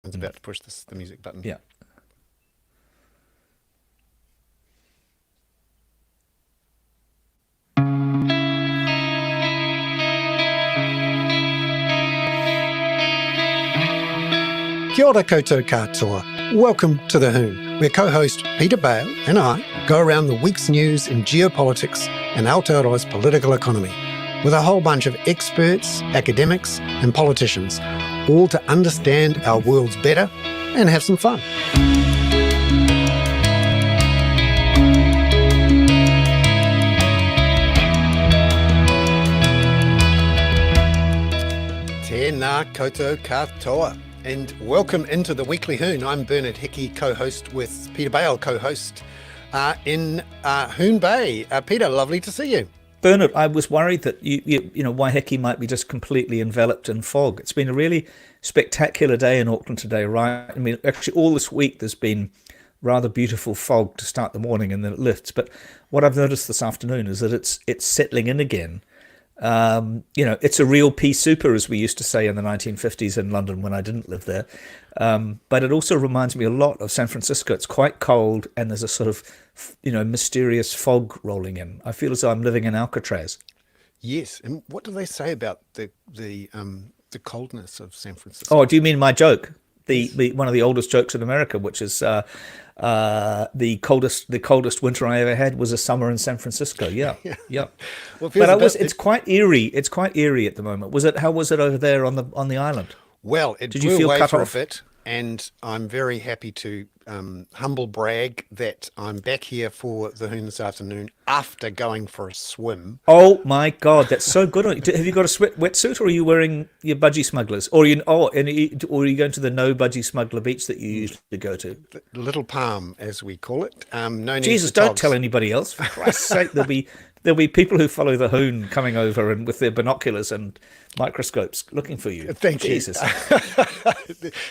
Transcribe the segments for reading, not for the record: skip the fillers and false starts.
I was about to push the music button. Yeah. Kia ora koutou katoa. Welcome to The Hoon, where co-host Peter Bale and I go around the week's news in geopolitics and Aotearoa's political economy with a whole bunch of experts, academics and politicians, all to understand our worlds better and have some fun. Tēnā koutou katoa. And welcome into the Weekly Hoon. I'm Bernard Hickey, co-host with Peter Bale, co-host in Hoon Bay. Peter, lovely to see you. Bernard, I was worried that Waiheke might be just completely enveloped in fog. It's been a really spectacular day in Auckland today, right? I mean, actually, all this week there's been rather beautiful fog to start the morning, and then it lifts. But what I've noticed this afternoon is that it's settling in again. It's a real pea super, as we used to say in the 1950s in London when I didn't live there. But it also reminds me a lot of San Francisco. It's quite cold, and there's a sort of, mysterious fog rolling in. I feel as though I'm living in Alcatraz. Yes, and what do they say about the coldness of San Francisco? Oh, do you mean my joke? Yes. The one of the oldest jokes in America, which is the coldest winter I ever had was a summer in San Francisco. Yeah, Yeah. yeah. Well, it But feels a bit. it's quite eerie. It's quite eerie at the moment. How was it over there on the island? Well, it Did you blew feel away cut for a off? bit, and I'm very happy to humble brag that I'm back here for the Hoon this afternoon after going for a swim. Oh my God, that's so good. Have you got a wetsuit, or are you wearing your budgie smugglers, or are you going to the no budgie smuggler beach that you usually go to? Little Palm, as we call it. No need for Jesus, don't tell togs. anybody else. For Christ's sake, there'll be people who follow the Hoon coming over and with their binoculars and microscopes looking for you. Thank you. Jesus.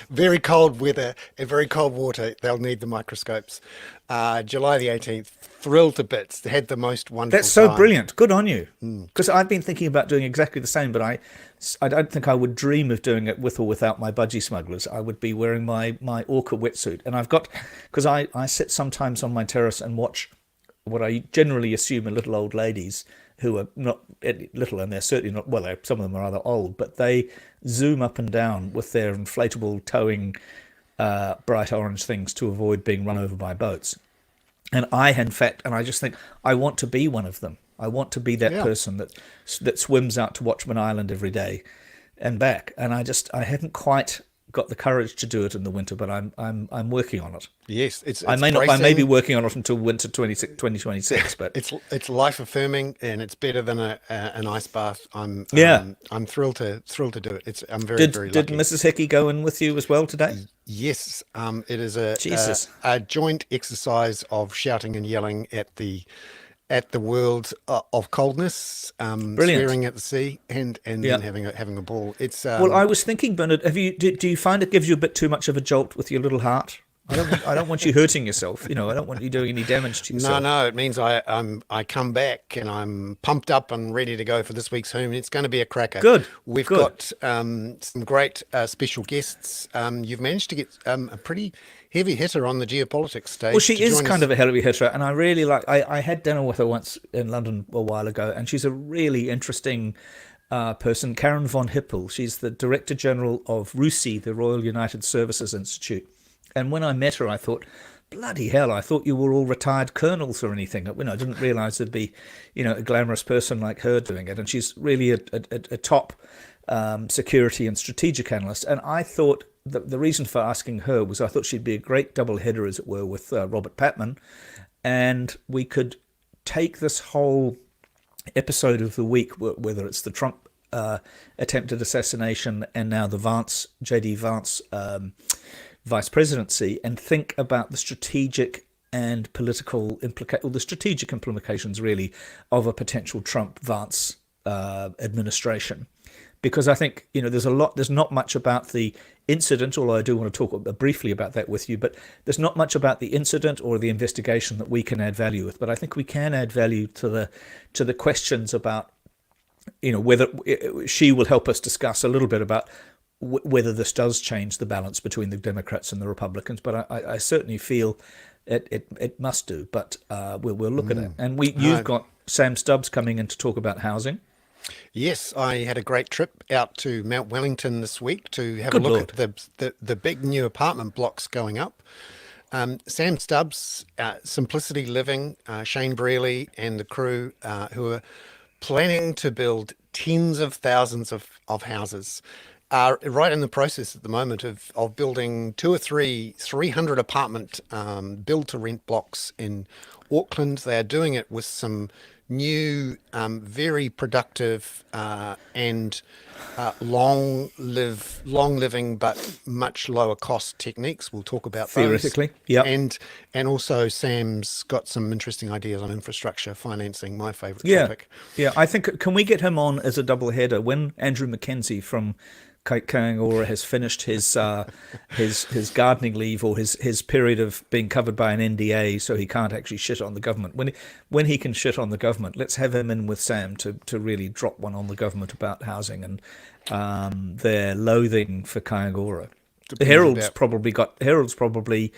Very cold weather and very cold water. They'll need the microscopes. July the 18th, thrilled to bits. Had the most That's wonderful so time. brilliant. Good on you. Because I've been thinking about doing exactly the same, but I don't think I would dream of doing it with or without my budgie smugglers. I would be wearing my orca wetsuit. And because I sit sometimes on my terrace and watch what I generally assume are little old ladies who are not little, and they're certainly not, well, some of them are rather old, but they zoom up and down with their inflatable towing bright orange things to avoid being run over by boats. And I just think I want to be one of them. I want to be that Yeah. person that swims out to Watchman Island every day and back. And I haven't quite got the courage to do it in the winter, but I'm working on it. Yes, it's I it's may not. I may be bracing. working on it until winter 2026. But It's life affirming, and it's better than an ice bath. yeah, I'm thrilled to do it. I'm very did very did lucky. Mrs. Hickey go in with you as well today? Yes, it is a Jesus, a joint exercise of shouting and yelling at the world of coldness, brilliant. swearing at the sea, and Yeah. then having a ball. It's Well, I was thinking, Bernard, do you find it gives you a bit too much of a jolt with your little heart? I don't want you hurting yourself. I don't want you doing any damage to No, yourself. no, it means I come back and I'm pumped up and ready to go for this week's Home. It's going to be a cracker. Good, We've good. got some great special guests. You've managed to get a pretty heavy hitter on the geopolitics Well, stage she to is join kind us. of a heavy hitter, and I really like. I had dinner with her once in London a while ago, and she's a really interesting person. Karen von Hippel. She's the Director General of RUSI, the Royal United Services Institute. And when I met her, I thought, bloody hell! I thought you were all retired colonels or anything. I didn't realise there'd be, a glamorous person like her doing it. And she's really a top security and strategic analyst. And I thought the reason for asking her was I thought she'd be a great double header, as it were, with Robert Patman, and we could take this whole episode of the week, whether it's the Trump attempted assassination and now the JD Vance vice presidency, and think about the strategic and political the strategic implications really of a potential Trump Vance administration. Because I think there's not much about the incident, although I do want to talk briefly about that with you. But there's not much about the incident or the investigation that we can add value with. But I think we can add value to the questions about whether she will help us discuss a little bit about whether this does change the balance between the Democrats and the Republicans, but I certainly feel it must do. But we'll look at it. And you've No, got Sam Stubbs coming in to talk about housing. yes, I had a great trip out to Mount Wellington this week to have a Good look at Lord. the big new apartment blocks going up. Sam Stubbs, Simplicity Living, Shane Brearley, and the crew who are planning to build tens of thousands of houses are right in the process at the moment of building two or three 300 apartment build to rent blocks in Auckland. They are doing it with some new, very productive and long living, but much lower cost techniques. We'll talk about those. Theoretically, yep. And also Sam's got some interesting ideas on infrastructure financing, my favorite Yeah, topic. yeah. I think can we get him on as a double header when Andrew Mackenzie from Kaingora has finished his gardening leave or his period of being covered by an NDA, so he can't actually shit on the government. When he can shit on the government, let's have him in with Sam to really drop one on the government about housing and their loathing for Kaingora. To The bring us Herald's probably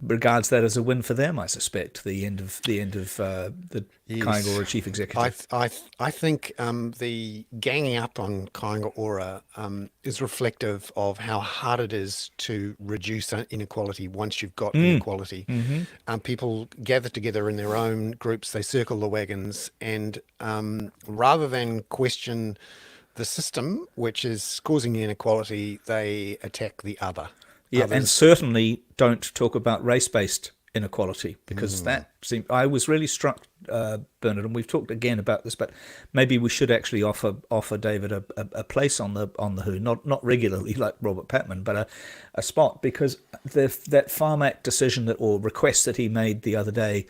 regards that as a win for them. I suspect the end of the Yes. Kaingora chief executive. I think the ganging up on Kāinga Ora is reflective of how hard it is to reduce inequality once you've got inequality. People gather together in their own groups, they circle the wagons, and rather than question the system which is causing the inequality, they attack the Yeah, and others. certainly don't talk about race-based inequality because that seemed. I was really struck, Bernard, and we've talked again about this, but maybe we should actually offer David a place on the Who, not regularly like Robert Patman, but a spot because that Farm Act decision or request that he made the other day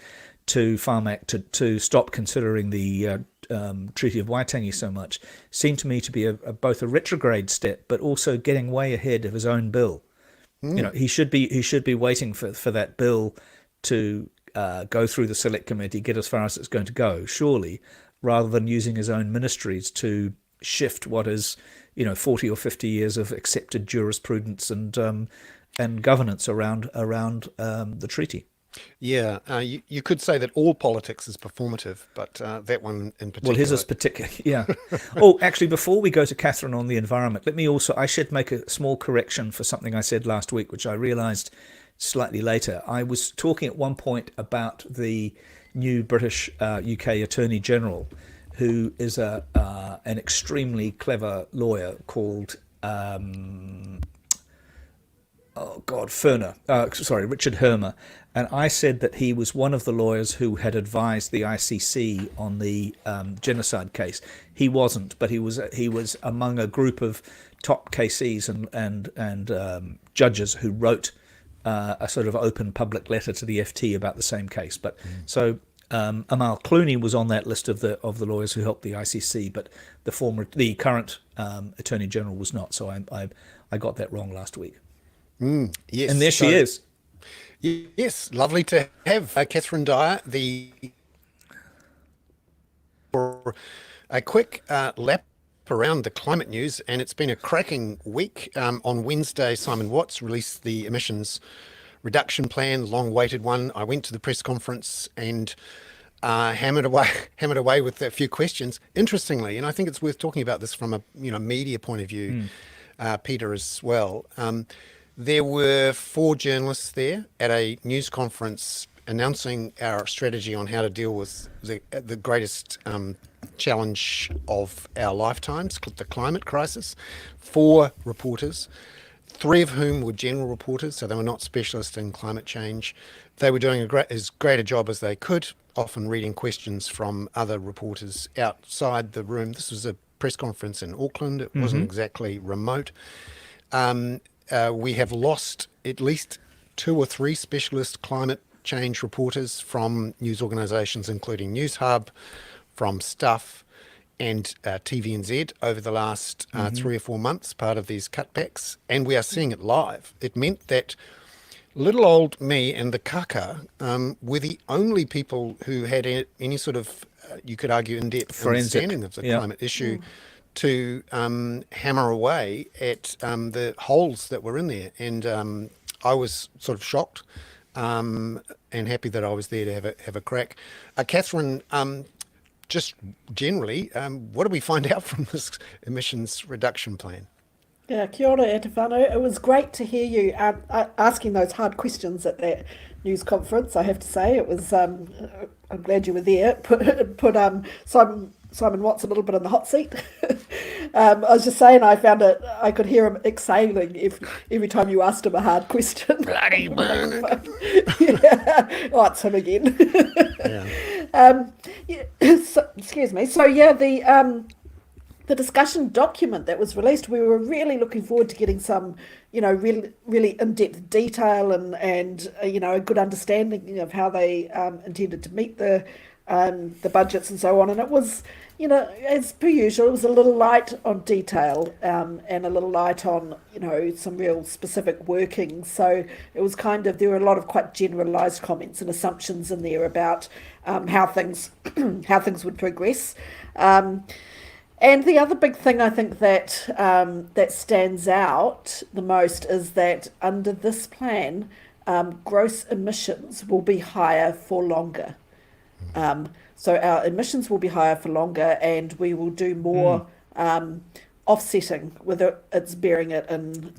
to Farm Act to stop considering the Treaty of Waitangi so much seemed to me to be both a retrograde step, but also getting way ahead of his own bill. He should be waiting for that bill to go through the select committee, get as far as it's going to go, surely, rather than using his own ministries to shift what is 40 or 50 years of accepted jurisprudence and governance around the treaty. Yeah, you could say that all politics is performative, but that one in Well, his particular. is particular, yeah. Oh, actually, before we go to Catherine on the environment, I should make a small correction for something I said last week, which I realised slightly later. I was talking at one point about the new British UK Attorney General, who is an extremely clever lawyer called Richard Hermer. And I said that he was one of the lawyers who had advised the ICC on the genocide case. He wasn't, but he was among a group of top KCs and judges who wrote a sort of open public letter to the FT about the same case. But so Amal Clooney was on that list of the lawyers who helped the ICC, but the current Attorney General was not. So I got that wrong last week. Yes, And there she so is. yes, lovely to have Catherine Dyer, for a quick lap around the climate news, and it's been a cracking week. On Wednesday, Simon Watts released the emissions reduction plan, long-awaited one. I went to the press conference and hammered away with a few questions. Interestingly, and I think it's worth talking about this from a media point of view, Peter, as well. There were 4 journalists there at a news conference announcing our strategy on how to deal with the greatest challenge of our lifetimes, the climate crisis. 4 reporters, 3 of whom were general reporters, so they were not specialists in climate change. They were doing as great a job as they could, often reading questions from other reporters outside the room. This was a press conference in Auckland. It wasn't exactly remote. We have lost at least 2 or 3 specialist climate change reporters from news organisations, including News Hub, from Stuff, and TVNZ over the last 3 or 4 months, part of these cutbacks. And we are seeing it live. It meant that little old me and the kaka were the only people who had any sort of, you could argue, in-depth Forensic. understanding of the Yeah. climate issue to hammer away at the holes that were in there. And I was sort of shocked and happy that I was there to have a crack. Catherine, just generally, what do we find out from this emissions reduction plan? Yeah, kia ora, Etefano. It was great to hear you asking those hard questions at that news conference. I have to say, it was. I'm glad you were there. Put Simon Watts a little bit in the hot seat. I was just saying, I found it. I could hear him exhaling every time you asked him a hard question. Bloody Bernard. Yeah. Oh, it's him again. Yeah. Excuse me. So yeah, the discussion document that was released, we were really looking forward to getting some, really in-depth detail and a good understanding of how they intended to meet the budgets and so on. And it was, as per usual, it was a little light on detail and a little light on, some real specific workings. So it was there were a lot of quite generalised comments and assumptions in there about how things would progress. And the other big thing I think that that stands out the most is that under this plan, gross emissions will be higher for longer. So our emissions will be higher for longer, and we will do more offsetting, whether it's bearing it in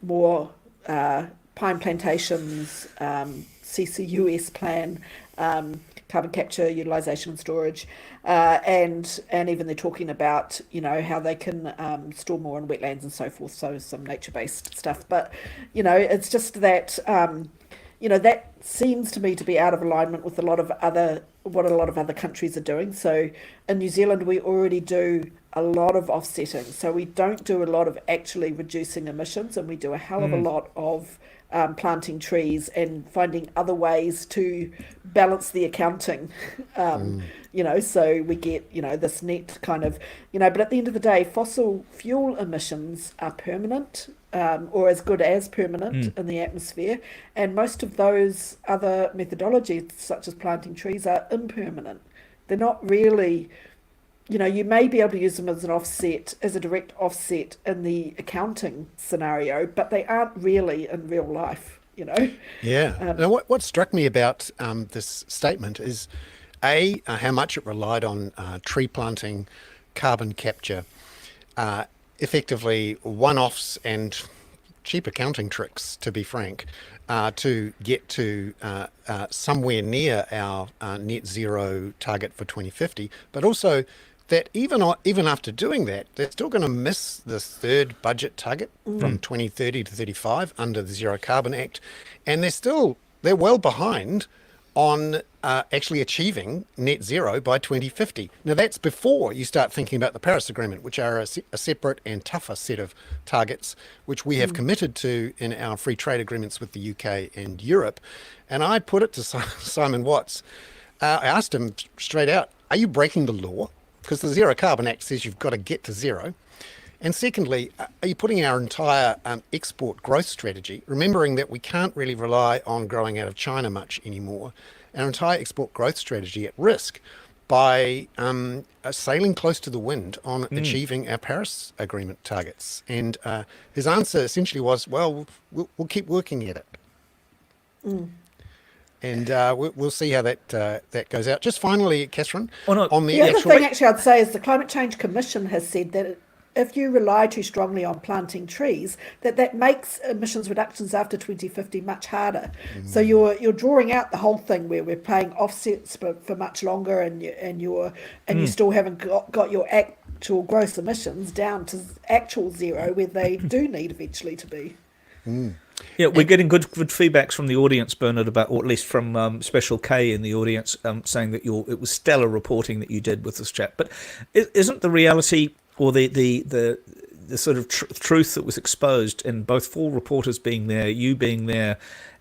more pine plantations, CCUS plan, carbon capture, utilisation and storage, and even they're talking about how they can store more in wetlands and so forth. So some nature-based stuff, but it's just that that seems to me to be out of alignment with what a lot of other countries are doing. So in New Zealand, we already do a lot of offsetting. So we don't do a lot of actually reducing emissions, and we do a hell of a lot of planting trees and finding other ways to balance the accounting, so we get, this net kind of, but at the end of the day, fossil fuel emissions are permanent, or as good as permanent in the atmosphere. And most of those other methodologies, such as planting trees, are impermanent. They're not really, you may be able to use them as an offset, as a direct offset in the accounting scenario, but they aren't really in real life, Yeah. Now, what struck me about this statement is, how much it relied on tree planting, carbon capture, effectively one-offs and cheap accounting tricks, to be frank, to get to somewhere near our net zero target for 2050, but also that even after doing that, they're still going to miss the third budget target from 2030 to 35 under the Zero Carbon Act, and they're well behind on actually achieving net zero by 2050. Now, that's before you start thinking about the Paris Agreement, which are a separate and tougher set of targets, which we have committed to in our free trade agreements with the UK and Europe. And I put it to Simon Watts. I asked him straight out, are you breaking the law? Because the Zero Carbon Act says you've got to get to zero. And secondly, are you putting our entire export growth strategy, remembering that we can't really rely on growing out of China much anymore, our entire export growth strategy at risk by sailing close to the wind on achieving our Paris Agreement targets? And his answer essentially was, well, we'll keep working at it. And we'll see how that goes out. Just finally, Catherine, on the other thing actually I'd say is the Climate Change Commission has said that if you rely too strongly on planting trees, that makes emissions reductions after 2050 much harder. So you're drawing out the whole thing where we're paying offsets for much longer, and you still haven't got your actual gross emissions down to actual zero, where they do need eventually to be. Yeah, we're getting good feedbacks from the audience, Bernard, or at least from Special K in the audience, saying that it was stellar reporting that you did with this chap. But isn't the reality, or the sort of truth that was exposed in both four reporters being there, you being there,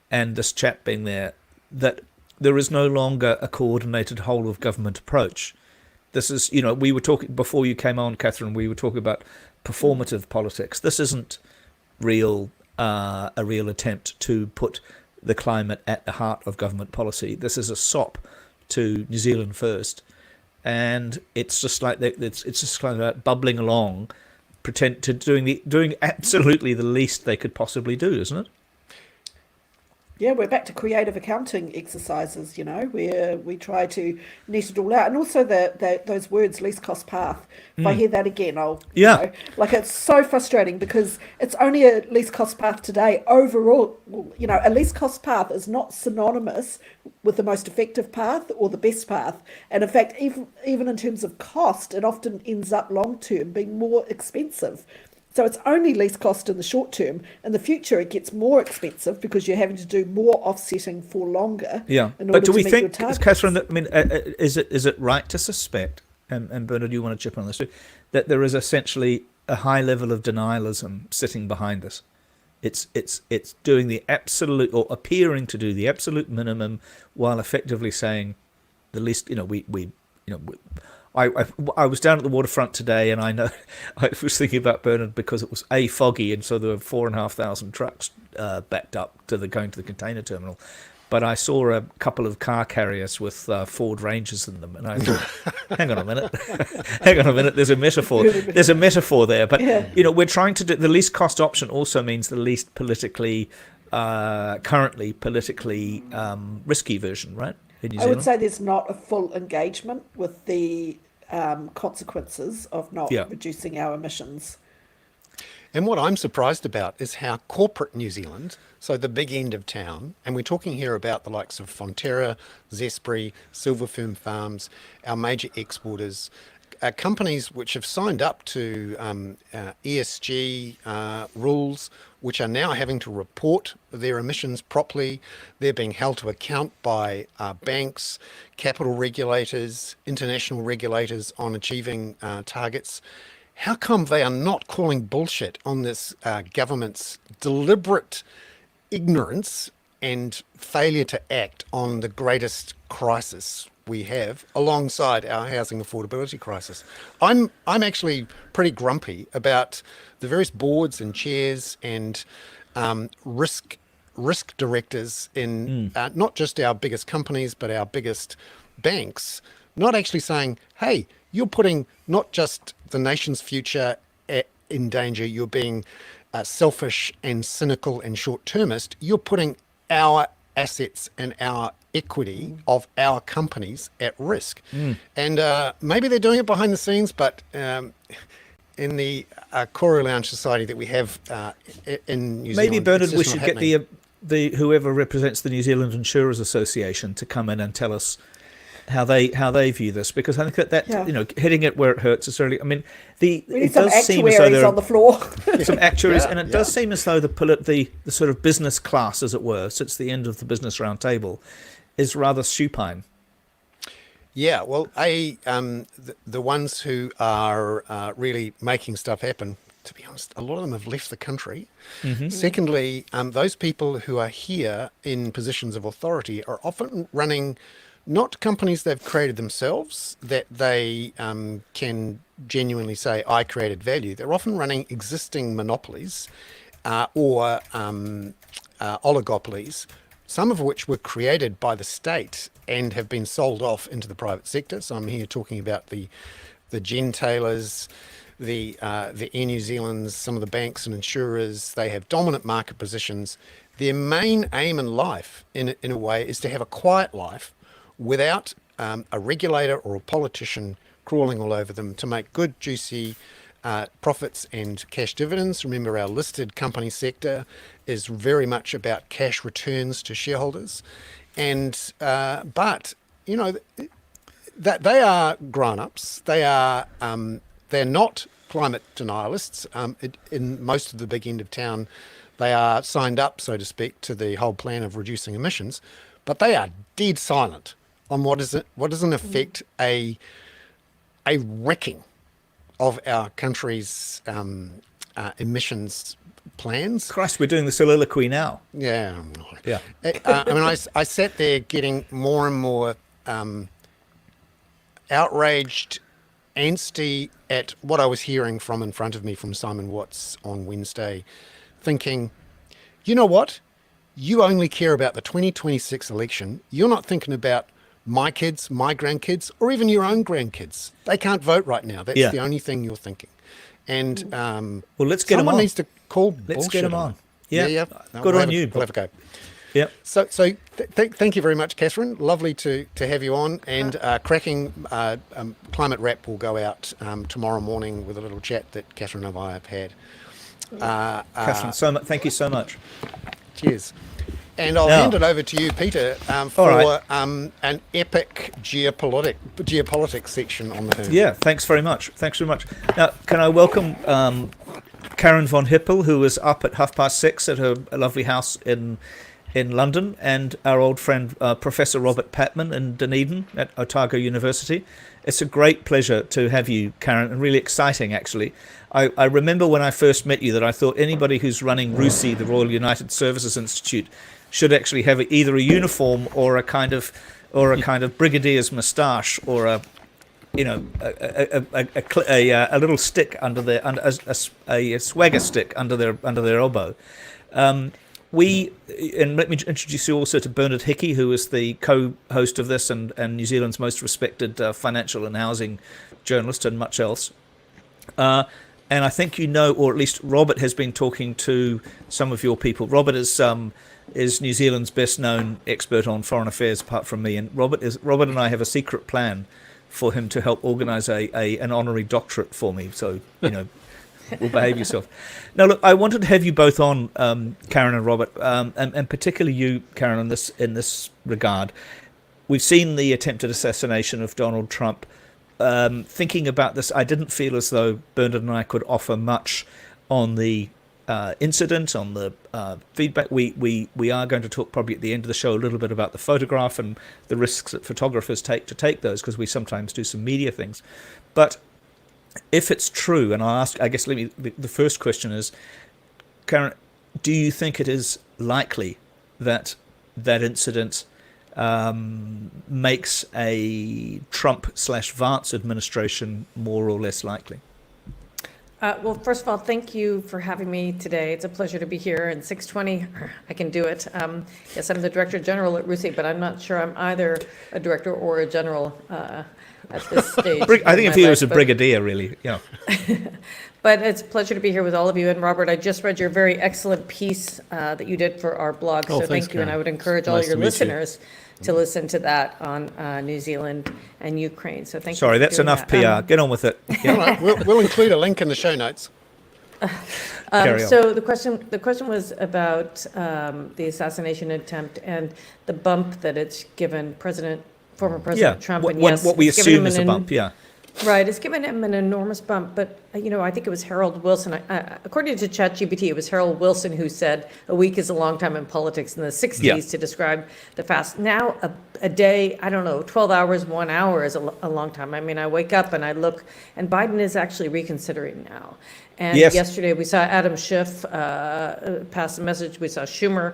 and this chap being there, that there is no longer a coordinated whole of government approach? This is, we were talking before you came on, Catherine, we were talking about performative politics. This isn't a real attempt to put the climate at the heart of government policy. This is a sop to New Zealand first, and it's just like it's just kind of bubbling along, pretend to doing absolutely the least they could possibly do, isn't it? Yeah, we're back to creative accounting exercises, where we try to net it all out. And also those words, least cost path. If I hear that again, Yeah. like it's so frustrating because it's only a least cost path today. Overall, a least cost path is not synonymous with the most effective path or the best path. And in fact, even in terms of cost, it often ends up long term being more expensive. So it's only least cost in the short term. In the future, it gets more expensive because you're having to do more offsetting for longer. Yeah, in order but do to we meet your think, targets. Catherine, that, I mean, is it right to suspect, and Bernard, you want to chip in on this too, that there is essentially a high level of denialism sitting behind this? It's doing the absolute, or appearing to do the absolute minimum, while effectively saying the least. I was down at the waterfront today, and I know I was thinking about Bernard because it was foggy, and so there were 4,500 trucks backed up going to the container terminal. But I saw a couple of car carriers with Ford Rangers in them, and I thought, hang on a minute, There's a metaphor. There's a metaphor there. But we're trying to do the least cost option. Also means the least currently politically risky version, right? In New I would Zealand. say there's not a full engagement with the consequences of not reducing our emissions. And what I'm surprised about is how corporate New Zealand, so the big end of town, and we're talking here about the likes of Fonterra, Zespri, Silverfern Farms, our major exporters, companies which have signed up to ESG rules, which are now having to report their emissions properly. They're being held to account by banks, capital regulators, international regulators on achieving targets. How come they are not calling bullshit on this government's deliberate ignorance and failure to act on the greatest crisis we have alongside our housing affordability crisis? I'm actually pretty grumpy about the various boards and chairs and risk directors in not just our biggest companies but our biggest banks not actually saying, hey, you're putting not just the nation's future in danger, you're being selfish and cynical and short-termist, you're putting our assets and our equity of our companies at risk. And maybe they're doing it behind the scenes, but in the Koru Lounge society that we have in New Zealand, maybe Bernard, we should happening. get the whoever represents the New Zealand Insurers Association to come in and tell us how they view this, because I think that hitting it where it hurts is really. I mean, We need it some does seem as though actuaries there on the floor. some actuaries, and it does seem as though the sort of business class, as it were, since the end of the business roundtable, is rather supine. Yeah, well, the ones who are really making stuff happen, to be honest, a lot of them have left the country. Secondly, those people who are here in positions of authority are often running not companies they've created themselves that they can genuinely say, I created value. They're often running existing monopolies or oligopolies, some of which were created by the state and have been sold off into the private sector. So I'm here talking about the Gentailers, the Air New Zealands, some of the banks and insurers. They have dominant market positions. Their main aim in life, in a way, is to have a quiet life without a regulator or a politician crawling all over them to make good, juicy profits and cash dividends. Remember, our listed company sector is very much about cash returns to shareholders. And but that they are grown-ups. They're not climate denialists. In most of the big end of town, they are signed up, so to speak, to the whole plan of reducing emissions, but they are dead silent on what is in effect a wrecking of our country's emissions plans. Christ, we're doing the soliloquy now. Yeah. Yeah. I mean, I sat there getting more and more outraged, angsty at what I was hearing from in front of me from Simon Watts on Wednesday, thinking, you know what? You only care about the 2026 election. You're not thinking about my kids, my grandkids, or even your own grandkids. They can't vote right now. That's Yeah. the only thing you're thinking. And Well, let's get them someone on. needs to call Let's bullshit get them on. it. Yeah. Yeah. No, Good we'll on you. We'll have a go. Yep. So thank you very much, Catherine. Lovely to have you on. And cracking climate wrap will go out tomorrow morning with a little chat that Catherine and I have had. Catherine, thank you so much. Cheers. And I'll hand it over to you, Peter, for right. an epic geopolitics section on the Hoon. Yeah, thanks very much. Now, can I welcome Karen von Hippel, who was up at 6:30 at her lovely house in London, and our old friend Professor Robert Patman in Dunedin at Otago University. It's a great pleasure to have you, Karen, and really exciting, actually. I remember when I first met you that I thought anybody who's running RUSI, the Royal United Services Institute, should actually have either a uniform or a kind of brigadier's moustache, or a little stick under a swagger stick under their elbow. And let me introduce you also to Bernard Hickey, who is the co-host of this and New Zealand's most respected financial and housing journalist, and much else. And I think or at least Robert has been talking to some of your people. Robert is New Zealand's best-known expert on foreign affairs, apart from me. And Robert and I have a secret plan for him to help organise an honorary doctorate for me. So will behave yourself. Now, look, I wanted to have you both on, Karen and Robert, and particularly you, Karen, in this regard. We've seen the attempted assassination of Donald Trump. Thinking about this, I didn't feel as though Bernard and I could offer much on the incident, on the feedback. We are going to talk probably at the end of the show a little bit about the photograph and the risks that photographers take to take those, because we sometimes do some media things. But if it's true, and I'll ask, I guess the first question is, Karen, do you think it is likely that incident makes a Trump/Vance administration more or less likely? Well, first of all, thank you for having me today. It's a pleasure to be here. And 6:20, I can do it. Yes, I'm the Director General at RUSI, but I'm not sure I'm either a director or a general at this stage. I think of you as a brigadier, really. Yeah. But it's a pleasure to be here with all of you. And Robert, I just read your very excellent piece that you did for our blog. So thanks, thank you. And I would encourage all your listeners to listen to that on New Zealand and Ukraine. So thank you. Sorry, that's enough PR. Get on with it. All right, we'll include a link in the show notes. Carry on. So the question was about the assassination attempt and the bump that it's given former President Trump. And yes, what we it's given assume him is a bump, yeah. Right, it's given him an enormous bump, but I think it was Harold Wilson. According to ChatGPT, it was Harold Wilson who said a week is a long time in politics in the 60s to describe the fast. Now a day, 12 hours, 1 hour is a long time. I mean, I wake up and I look, and Biden is actually reconsidering now. And yesterday we saw Adam Schiff pass a message. We saw Schumer,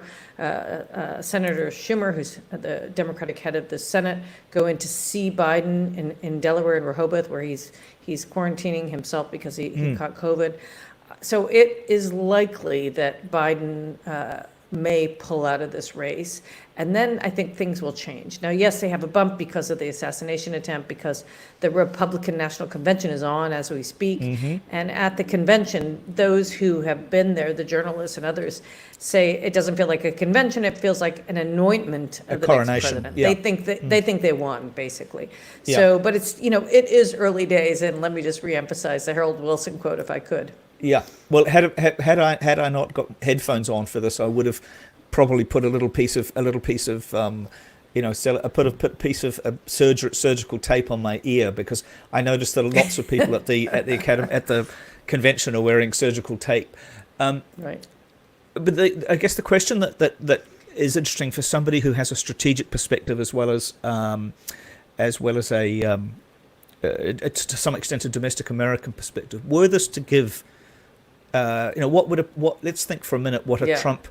Senator Schumer, who's the Democratic head of the Senate, go in to see Biden in Delaware and Rehoboth, where he's quarantining himself because he caught COVID. So it is likely that Biden may pull out of this race. And then I think things will change. Now, yes, they have a bump because of the assassination attempt, because the Republican National Convention is on as we speak. And at the convention, those who have been there, the journalists and others, say it doesn't feel like a convention. It feels like an anointment of the next president. Yeah. They think they won, basically. Yeah. So, but it's, it is early days. And let me just reemphasize the Harold Wilson quote, if I could. Yeah. Well, had I not got headphones on for this, I would have probably put a piece of surgical tape on my ear, because I noticed that lots of people at the convention are wearing surgical tape. Right. But I guess the question that is interesting for somebody who has a strategic perspective as well as a to some extent a domestic American perspective, were this to give, let's think for a minute what a Trump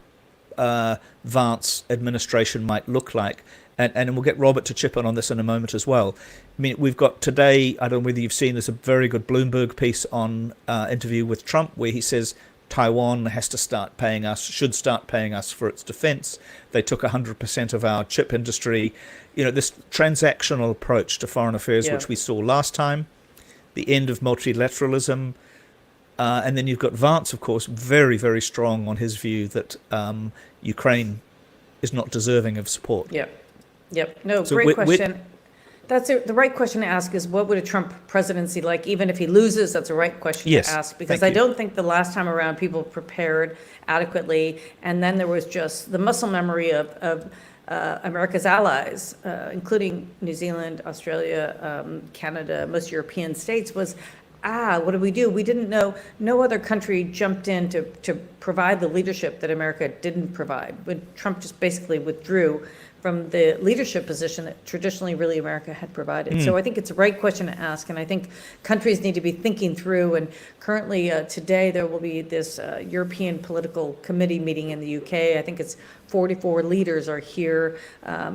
Vance administration might look like, and we'll get Robert to chip in on this in a moment as well. I mean, we've got today, I don't know whether you've seen, there's a very good Bloomberg piece on interview with Trump, where he says Taiwan has to start paying us, should start paying us for its defense. They took 100% of our chip industry. This transactional approach to foreign affairs, which we saw last time, the end of multilateralism. And then you've got Vance, of course, very, very strong on his view that Ukraine is not deserving of support. Yep. No, so great question. That's the right question to ask is what would a Trump presidency like, even if he loses? That's the right question to ask, because I don't think the last time around people prepared adequately. And then there was just the muscle memory of America's allies, including New Zealand, Australia, Canada, most European states, was, what do we do? We didn't know. No other country jumped in to provide the leadership that America didn't provide. When Trump just basically withdrew from the leadership position that traditionally really America had provided. So I think it's a right question to ask, and I think countries need to be thinking through, and currently today there will be this European Political Committee meeting in the UK. I think it's 44 leaders are here,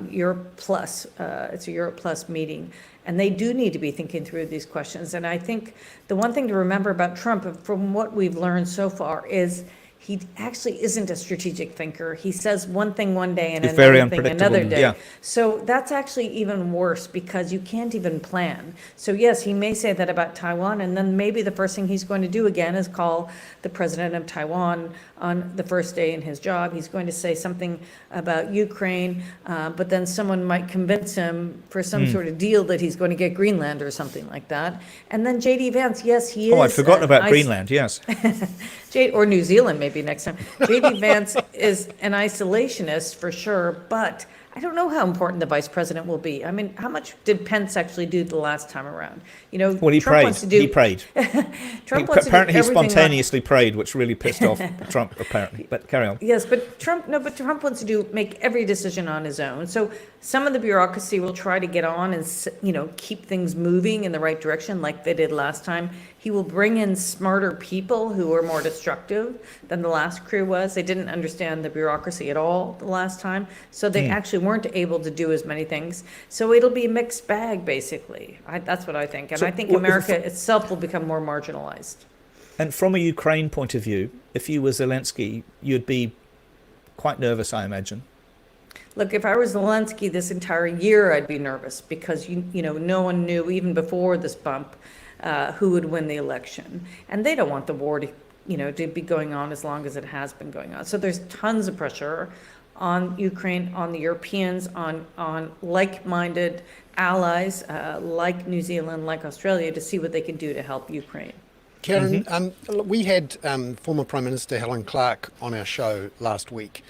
Europe Plus, it's a Europe Plus meeting. And they do need to be thinking through these questions. And I think the one thing to remember about Trump, from what we've learned so far, is he actually isn't a strategic thinker. He says one thing one day and another thing another day. Yeah. So that's actually even worse because you can't even plan. So yes, he may say that about Taiwan, and then maybe the first thing he's going to do again is call the president of Taiwan on the first day in his job. He's going to say something about Ukraine, but then someone might convince him for some sort of deal that he's going to get Greenland or something like that. And then J.D. Vance, yes, he is. Oh, I'd forgotten about Greenland, yes. Or New Zealand maybe next time. J.D. Vance is an isolationist for sure, but I don't know how important the vice president will be. I mean, how much did Pence actually do the last time around? Well, he prayed. He prayed. Apparently, he spontaneously prayed, which really pissed off Trump. Apparently, but carry on. Yes, but Trump wants to make every decision on his own. So some of the bureaucracy will try to get on and keep things moving in the right direction, like they did last time. He will bring in smarter people who are more destructive than the last crew was. They didn't understand the bureaucracy at all the last time, so they actually weren't able to do as many things. So it'll be a mixed bag, basically. That's what I think. And I think America itself will become more marginalized. And from a Ukraine point of view, if you were Zelensky, you'd be quite nervous, I imagine. Look, if I was Zelensky this entire year, I'd be nervous because, no one knew even before this bump who would win the election. And they don't want the war to be going on as long as it has been going on. So there's tons of pressure on Ukraine, on the Europeans, on like-minded allies like New Zealand, like Australia, to see what they can do to help Ukraine. Karen, we had former Prime Minister Helen Clark on our show last week.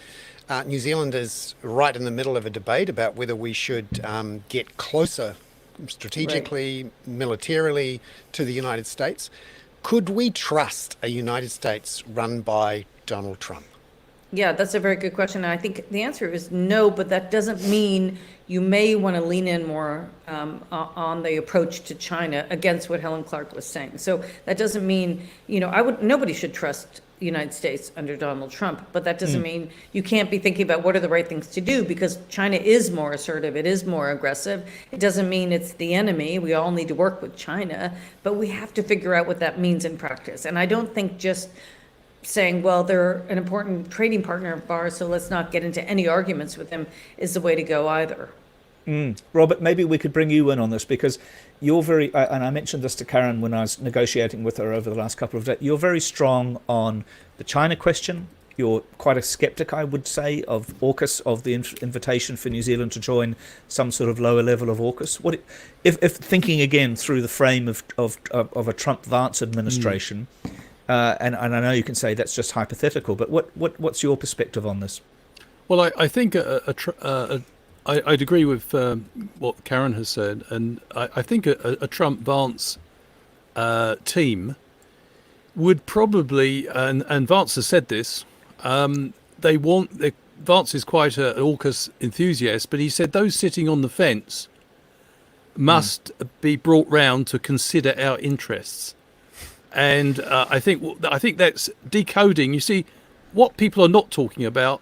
New Zealand is right in the middle of a debate about whether we should get closer strategically, militarily to the United States. Could we trust a United States run by Donald Trump? Yeah, that's a very good question. And I think the answer is no, but that doesn't mean you may want to lean in more on the approach to China against what Helen Clark was saying. So that doesn't mean, nobody should trust the United States under Donald Trump, but that doesn't mean you can't be thinking about what are the right things to do, because China is more assertive, it is more aggressive. It doesn't mean it's the enemy. We all need to work with China, but we have to figure out what that means in practice. And I don't think just saying, well, they're an important trading partner of ours, so let's not get into any arguments with them, is the way to go either. Robert, maybe we could bring you in on this, because you're very, and I mentioned this to Karen when I was negotiating with her over the last couple of days, you're very strong on the China question. You're quite a skeptic, I would say, of AUKUS, of the invitation for New Zealand to join some sort of lower level of AUKUS. What if thinking again through the frame of a Trump-Vance administration, and I know you can say that's just hypothetical, but what's your perspective on this? Well, I think I'd agree with what Karen has said, and I think a Trump-Vance team would probably, and Vance has said this, Vance is quite an AUKUS enthusiast, but he said those sitting on the fence must be brought round to consider our interests. And I think that's decoding. You see, what people are not talking about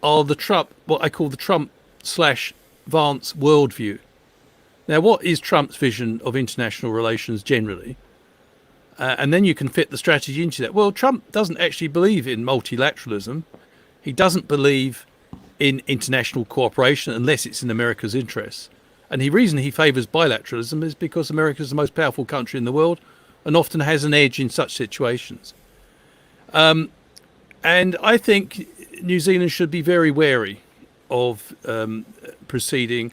are what I call the Trump/Vance worldview. Now, what is Trump's vision of international relations generally? And then you can fit the strategy into that. Well, Trump doesn't actually believe in multilateralism. He doesn't believe in international cooperation unless it's in America's interests. And the reason he favours bilateralism is because America is the most powerful country in the world and often has an edge in such situations. And I think New Zealand should be very wary of proceeding.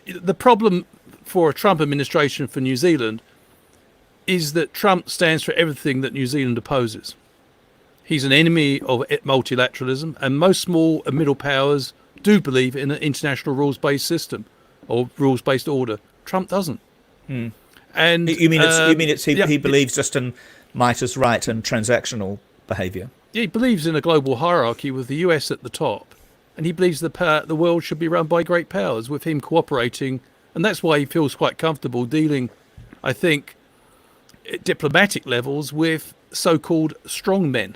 The problem for a Trump administration for New Zealand is that Trump stands for everything that New Zealand opposes. He's an enemy of multilateralism, and most small and middle powers do believe in an international rules-based system or rules-based order. Trump doesn't. And he believes just in might is right and transactional behaviour. He believes in a global hierarchy with the US at the top, and he believes the world should be run by great powers with him cooperating, and that's why he feels quite comfortable dealing, I think, at diplomatic levels with so-called strongmen,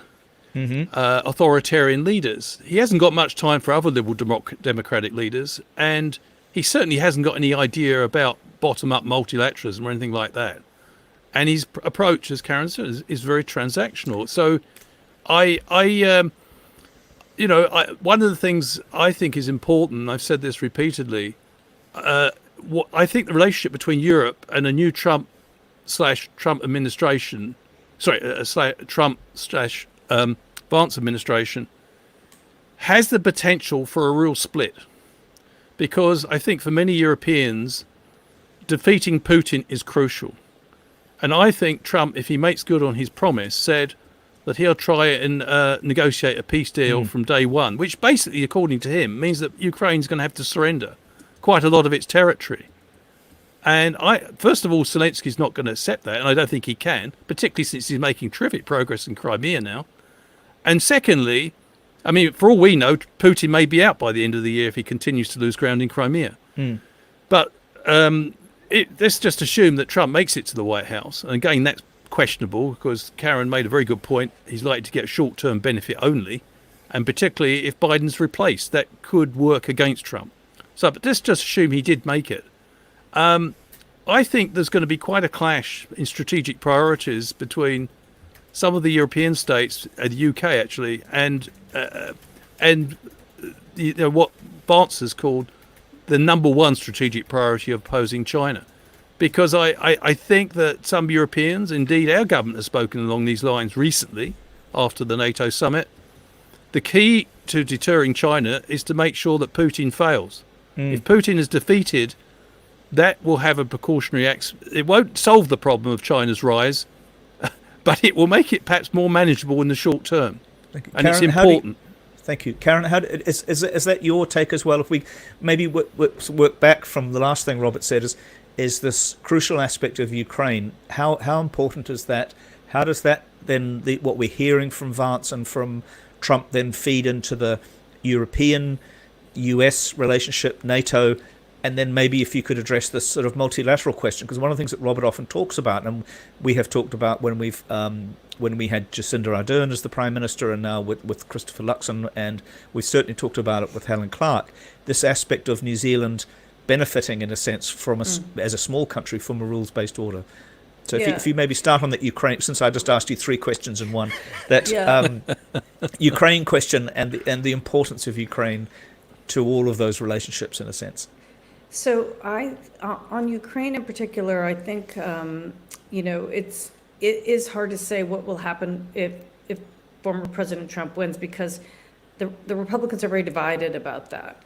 authoritarian leaders. He hasn't got much time for other liberal democratic leaders, and he certainly hasn't got any idea about bottom-up multilateralism or anything like that. And his approach, as Karen said, is very transactional. So one of the things I think is important, and I've said this repeatedly, I think the relationship between Europe and a new Trump administration, Vance administration, has the potential for a real split. Because I think for many Europeans, defeating Putin is crucial. And I think Trump, if he makes good on his promise, said that he'll try and negotiate a peace deal from day one, which basically, according to him, means that Ukraine's going to have to surrender quite a lot of its territory. And first of all, Zelensky's not going to accept that, and I don't think he can, particularly since he's making terrific progress in Crimea now. And secondly, I mean, for all we know, Putin may be out by the end of the year if he continues to lose ground in Crimea. But let's just assume that Trump makes it to the White House. And again, that's questionable because Karen made a very good point. He's likely to get a short-term benefit only. And particularly if Biden's replaced, that could work against Trump. So, but let's just assume he did make it. I think there's going to be quite a clash in strategic priorities between some of the European states, the UK actually, and what Vance has called the number one strategic priority of opposing China. Because I think that some Europeans, indeed our government has spoken along these lines recently after the NATO summit, the key to deterring China is to make sure that Putin fails. If Putin is defeated, that will have a precautionary act. It won't solve the problem of China's rise, but it will make it perhaps more manageable in the short term. And Karen, it's important. Thank you. Karen, is that your take as well? If we maybe work back from the last thing Robert said, is this crucial aspect of Ukraine. How important is that? How does that then, what we're hearing from Vance and from Trump, then feed into the European-US relationship, NATO, and then maybe if you could address this sort of multilateral question, because one of the things that Robert often talks about, and we have talked about when we had Jacinda Ardern as the Prime Minister, and now with Christopher Luxon, and we've certainly talked about it with Helen Clark, this aspect of New Zealand benefiting in a sense from as a small country from a rules-based order. So if you maybe start on that Ukraine, since I just asked you three questions in one, that Ukraine question and the importance of Ukraine to all of those relationships in a sense. So on Ukraine in particular, I think it is hard to say what will happen if former President Trump wins, because the Republicans are very divided about that.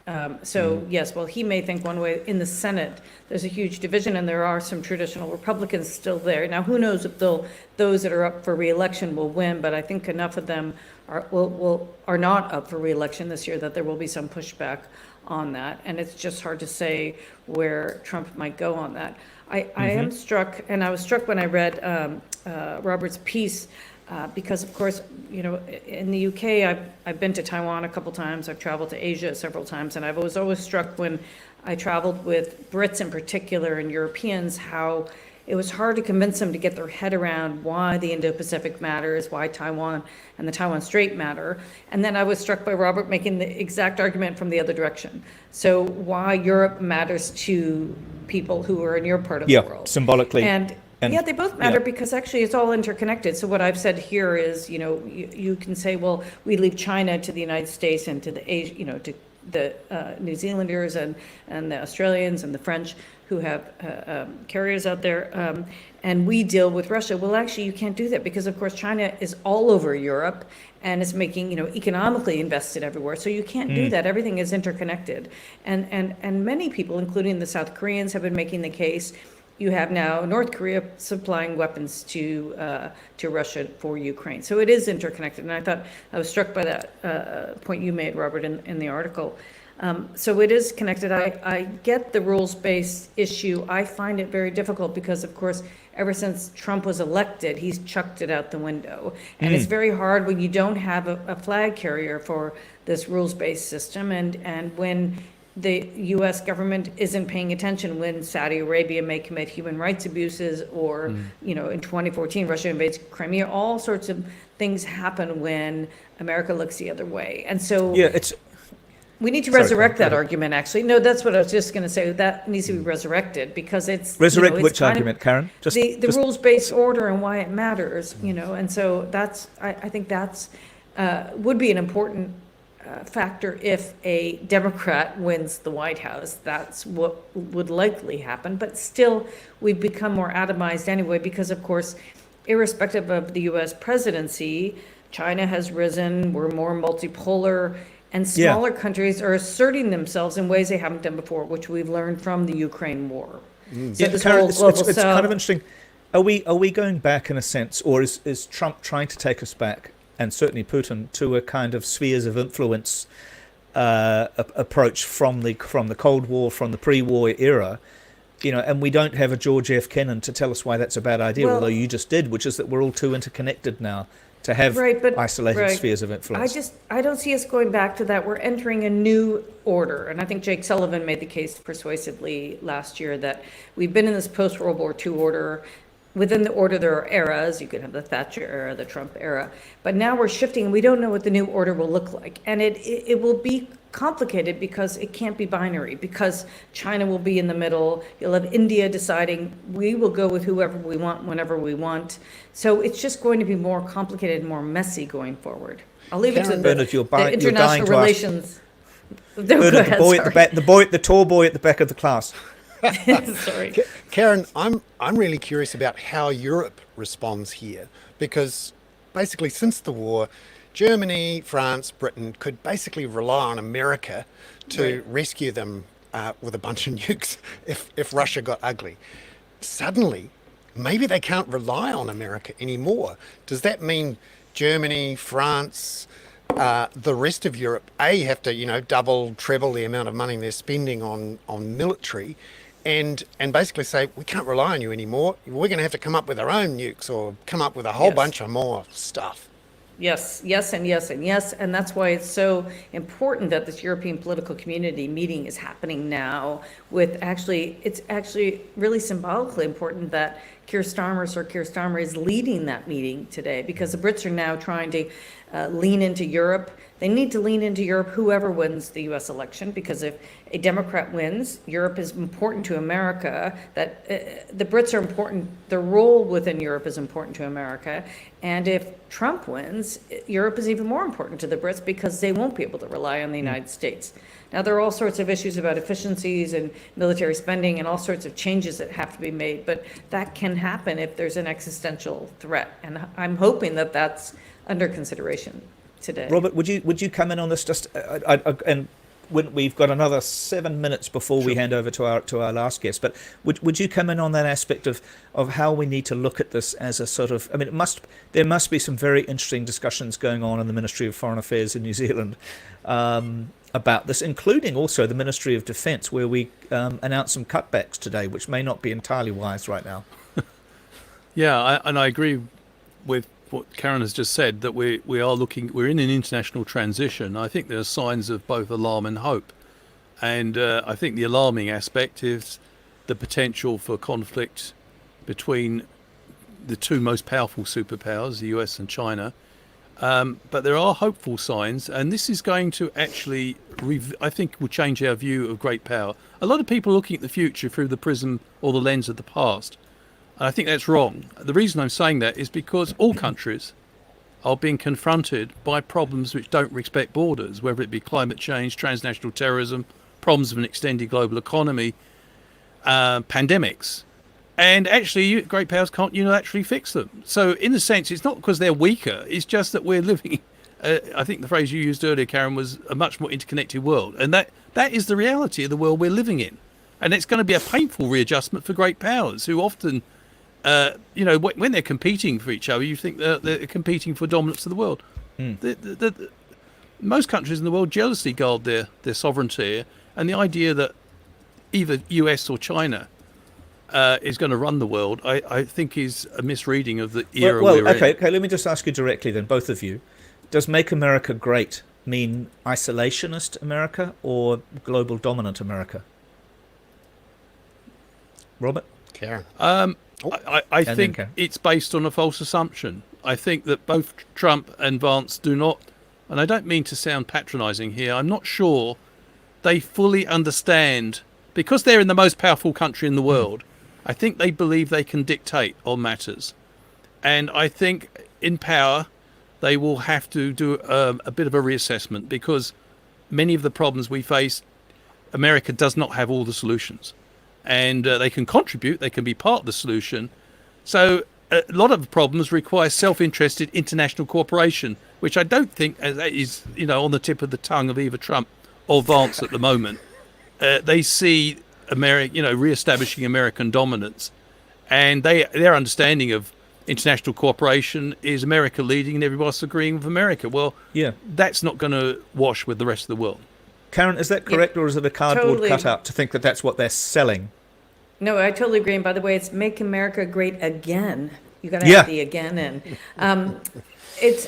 Yes, well, he may think one way. In the Senate, there's a huge division, and there are some traditional Republicans still there. Now, who knows if those that are up for re-election will win, but I think enough of them are not up for re-election this year that there will be some pushback on that, and it's just hard to say where Trump might go on that. I am struck, and I was struck when I read Robert's piece, because of course, in the UK, I've been to Taiwan a couple times, I've traveled to Asia several times, and I was always struck when I traveled with Brits in particular and Europeans, how it was hard to convince them to get their head around why the Indo-Pacific matters, why Taiwan and the Taiwan Strait matter. And then I was struck by Robert making the exact argument from the other direction. So why Europe matters to people who are in your part of the world. Symbolically. And And, Yeah, they both matter yeah. because actually it's all interconnected. So what I've said here is, you can say, well, we leave China to the United States and to the Asia, to the New Zealanders and the Australians and the French who have carriers out there, and we deal with Russia. Well, actually, you can't do that because, of course, China is all over Europe and is making, economically invested everywhere. So you can't do that. Everything is interconnected. And many people, including the South Koreans, have been making the case. You have now North Korea supplying weapons to Russia for Ukraine. So it is interconnected. And I was struck by that point you made, Robert, in the article. So it is connected. I get the rules-based issue. I find it very difficult because, of course, ever since Trump was elected, he's chucked it out the window. And it's very hard when you don't have a flag carrier for this rules-based system. And when the U.S. government isn't paying attention, when Saudi Arabia may commit human rights abuses, or, in 2014, Russia invades Crimea, all sorts of things happen when America looks the other way. And so we need to resurrect that argument, actually. No, that's what I was just going to say. That needs to be resurrected because it's... Resurrect which argument, Karen? The rules-based order and why it matters, and so I think that's would be an important factor if a Democrat wins the White House. That's what would likely happen. But still, we've become more atomized anyway because, of course, irrespective of the U.S. presidency, China has risen. We're more multipolar. And smaller countries are asserting themselves in ways they haven't done before, which we've learned from the Ukraine war. So this Karen, whole global it's south... kind of interesting. Are we going back in a sense, or is Trump trying to take us back, and certainly Putin, to a kind of spheres of influence approach from the Cold War, from the pre-war era? And we don't have a George F. Kennan to tell us why that's a bad idea, although you just did, which is that we're all too interconnected now to have isolated spheres of influence. I don't see us going back to that. We're entering a new order. And I think Jake Sullivan made the case persuasively last year that we've been in this post-World War II order. Within the order, there are eras. You could have the Thatcher era, the Trump era. But now we're shifting, and we don't know what the new order will look like. And it will be complicated because it can't be binary, because China will be in the middle. You'll have India deciding we will go with whoever we want, whenever we want. So it's just going to be more complicated and more messy going forward. I'll leave it to the international relations. Bernard, the tall boy at the back of the class. Sorry. Karen, I'm really curious about how Europe responds here, because basically since the war, Germany, France, Britain could basically rely on America to rescue them with a bunch of nukes if Russia got ugly. Suddenly, maybe they can't rely on America anymore. Does that mean Germany, France, the rest of Europe, have to, double, treble the amount of money they're spending on military, and basically say, we can't rely on you anymore. We're going to have to come up with our own nukes or come up with a whole bunch of more stuff. Yes, and yes, and yes. And that's why it's so important that this European political community meeting is happening now it's actually really symbolically important that Keir Starmer is leading that meeting today, because the Brits are now trying to lean into Europe. They need to lean into Europe, whoever wins the U.S. election, because if a Democrat wins, Europe is important to America, that the Brits are important, their role within Europe is important to America. And if Trump wins, Europe is even more important to the Brits because they won't be able to rely on the United States. Now, there are all sorts of issues about efficiencies and military spending and all sorts of changes that have to be made, but that can happen if there's an existential threat. And I'm hoping that that's under consideration today. Robert, would you come in on this? And we've got another 7 minutes before we hand over to our last guest. But would you come in on that aspect of how we need to look at this as a sort of? I mean, there must be some very interesting discussions going on in the Ministry of Foreign Affairs in New Zealand about this, including also the Ministry of Defence, where we announced some cutbacks today, which may not be entirely wise right now. Yeah, I agree with what Karen has just said, that we're in an international transition. I think there are signs of both alarm and hope. And I think the alarming aspect is the potential for conflict between the two most powerful superpowers, the US and China. But there are hopeful signs, and this is going to actually, I think, will change our view of great power. A lot of people are looking at the future through the prism or the lens of the past. And I think that's wrong. The reason I'm saying that is because all countries are being confronted by problems which don't respect borders, whether it be climate change, transnational terrorism, problems of an extended global economy, pandemics. And actually, great powers can't unilaterally fix them. So in a sense, it's not because they're weaker, it's just that we're living, I think the phrase you used earlier, Karen, was a much more interconnected world. And that is the reality of the world we're living in. And it's going to be a painful readjustment for great powers who often, when they're competing for each other, you think they're competing for dominance of the world. Most countries in the world jealously guard their sovereignty, and the idea that either US or China is going to run the world, I think is a misreading of the era we're in. Okay, let me just ask you directly then, both of you. Does Make America Great mean isolationist America or global dominant America? Robert? Karen. I think it's based on a false assumption. I think that both Trump and Vance do not, and I don't mean to sound patronising here, I'm not sure they fully understand, because they're in the most powerful country in the world, I think they believe they can dictate on matters. And I think in power, they will have to do a bit of a reassessment, because many of the problems we face, America does not have all the solutions. And they can contribute, they can be part of the solution. So a lot of problems require self-interested international cooperation, which I don't think is, on the tip of the tongue of either Trump or Vance at the moment. They see America, re-establishing American dominance, and their understanding of international cooperation is America leading and everybody else agreeing with America. Well, that's not going to wash with the rest of the world. Karen, is that correct, or is it a cardboard cutout to think that that's what they're selling? No, I totally agree. And by the way, it's Make America Great Again. You got to have the again in.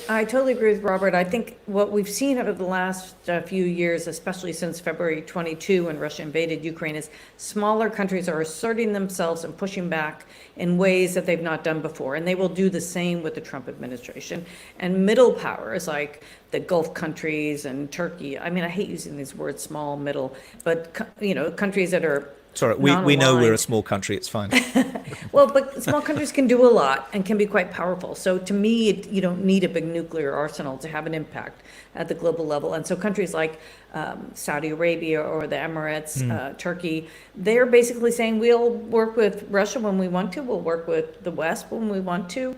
I totally agree with Robert. I think what we've seen over the last few years, especially since February 22 when Russia invaded Ukraine, is smaller countries are asserting themselves and pushing back in ways that they've not done before. And they will do the same with the Trump administration. And middle powers like the Gulf countries and Turkey, I mean, I hate using these words, small, middle, but, countries that are Sorry, we know we're a small country, it's fine. Well, but small countries can do a lot and can be quite powerful. So to me, you don't need a big nuclear arsenal to have an impact at the global level. And so countries like Saudi Arabia or the Emirates, Turkey, they're basically saying we'll work with Russia when we want to, we'll work with the West when we want to.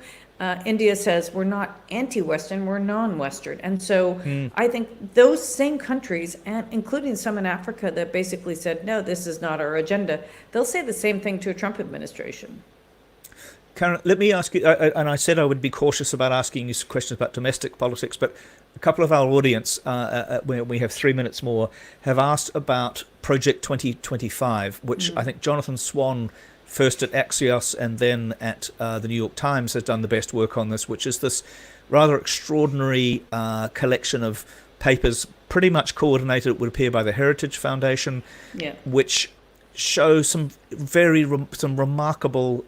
India says we're not anti-Western, we're non-Western. And so I think those same countries, and including some in Africa that basically said, no, this is not our agenda, they'll say the same thing to a Trump administration. Karen, let me ask you, and I said I would be cautious about asking you questions about domestic politics, but a couple of our audience, we have 3 minutes more, have asked about Project 2025, which I think Jonathan Swan, first at Axios and then at the New York Times, has done the best work on this, which is this rather extraordinary collection of papers, pretty much coordinated, it would appear, by the Heritage Foundation, which show some remarkable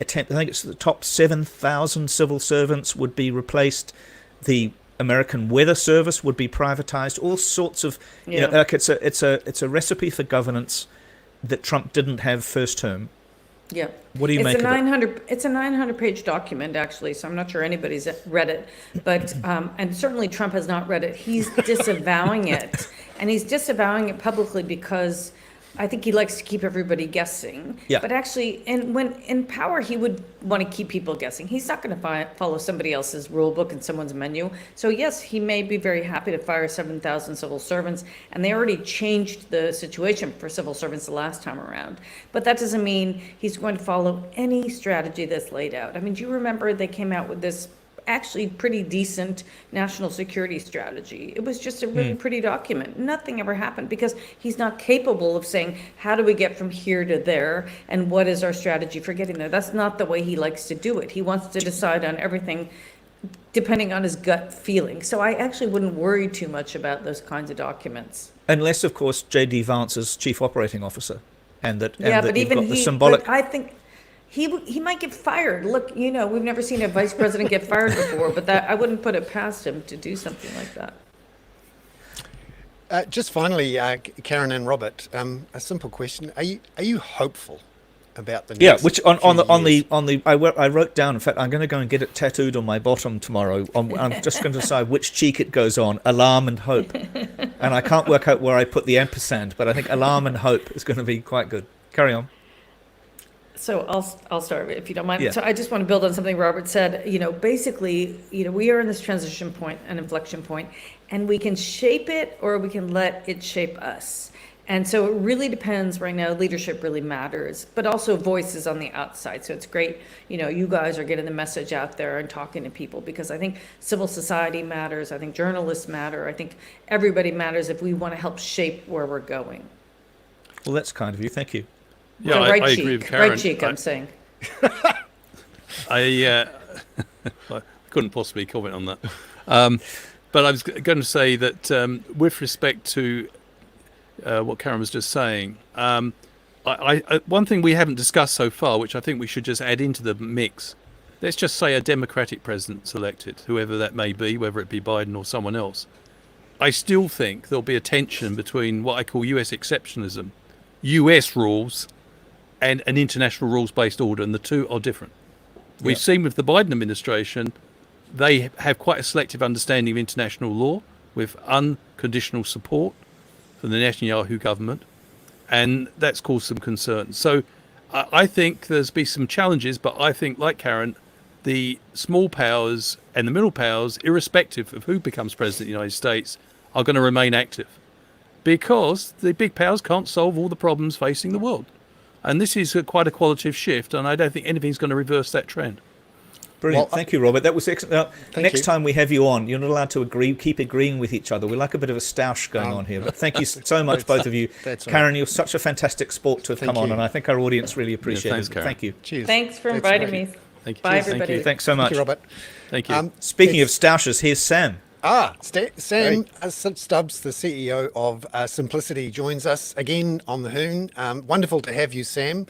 attempt. I think it's the top 7,000 civil servants would be replaced. The American Weather Service would be privatized. All sorts of, it's a recipe for governance that Trump didn't have first term. Yeah. What do you make of it? It's a 900-page document, actually, so I'm not sure anybody's read it. But, and certainly Trump has not read it. He's disavowing it. And he's disavowing it publicly because I think he likes to keep everybody guessing. Yeah. But actually, when in power, he would want to keep people guessing. He's not going to follow somebody else's rule book and someone's menu. So yes, he may be very happy to fire 7,000 civil servants, and they already changed the situation for civil servants the last time around. But that doesn't mean he's going to follow any strategy that's laid out. I mean, do you remember they came out with this actually pretty decent national security strategy? It was just a really pretty document. Nothing ever happened because he's not capable of saying, how do we get from here to there, and what is our strategy for getting there? That's not the way he likes to do it. He wants to decide on everything depending on his gut feeling. So I actually wouldn't worry too much about those kinds of documents. Unless, of course, J.D. Vance is chief operating officer, and that but you've even got the symbolic. But I think he might get fired. Look, we've never seen a vice president get fired before, but I wouldn't put it past him to do something like that. Just finally, Karen and Robert, a simple question: Are you hopeful about the Yeah, next which on few the years. I wrote down. In fact, I'm going to go and get it tattooed on my bottom tomorrow. I'm just going to decide which cheek it goes on. Alarm and hope, and I can't work out where I put the ampersand, but I think alarm and hope is going to be quite good. Carry on. So I'll start if you don't mind. Yeah. So I just want to build on something Robert said. Basically, we are in this transition point, an inflection point, and we can shape it or we can let it shape us. And so it really depends right now. Leadership really matters, but also voices on the outside. So it's great, you guys are getting the message out there and talking to people, because I think civil society matters. I think journalists matter. I think everybody matters if we want to help shape where we're going. Well, that's kind of you. Thank you. Yeah, So I right agree with cheek, Karen. right cheek, I'm saying. I couldn't possibly comment on that. But I was going to say that with respect to what Karen was just saying, one thing we haven't discussed so far, which I think we should just add into the mix, let's just say a Democratic president's elected, whoever that may be, whether it be Biden or someone else. I still think there'll be a tension between what I call US exceptionalism, US rules, and an international rules-based order, and the two are different. We've seen with the Biden administration, they have quite a selective understanding of international law with unconditional support for the Netanyahu government, and that's caused some concern. So I think there's been some challenges, but I think, like Karen, the small powers and the middle powers, irrespective of who becomes president of the United States, are going to remain active, because the big powers can't solve all the problems facing the world. And this is quite a qualitative shift, and I don't think anything's going to reverse that trend. Brilliant. Thank you, Robert. That was excellent. Next you. time we have you on, you're not allowed to keep agreeing with each other. We like a bit of a stoush going on here. But thank you so much, both of you. That's all Karen, you're such a fantastic sport to have come on, you. and I think our audience really appreciates thanks, it. Karen. Thank you. Cheers. Thanks for That's inviting great. me. Thank you. Bye, Cheers. everybody. Thank you. Thanks so much. Thank you, Robert. Thank you. Speaking of stoushes, here's Sam. Sam Stubbs, the CEO of Simplicity, joins us again on the Hoon. Wonderful to have you, Sam,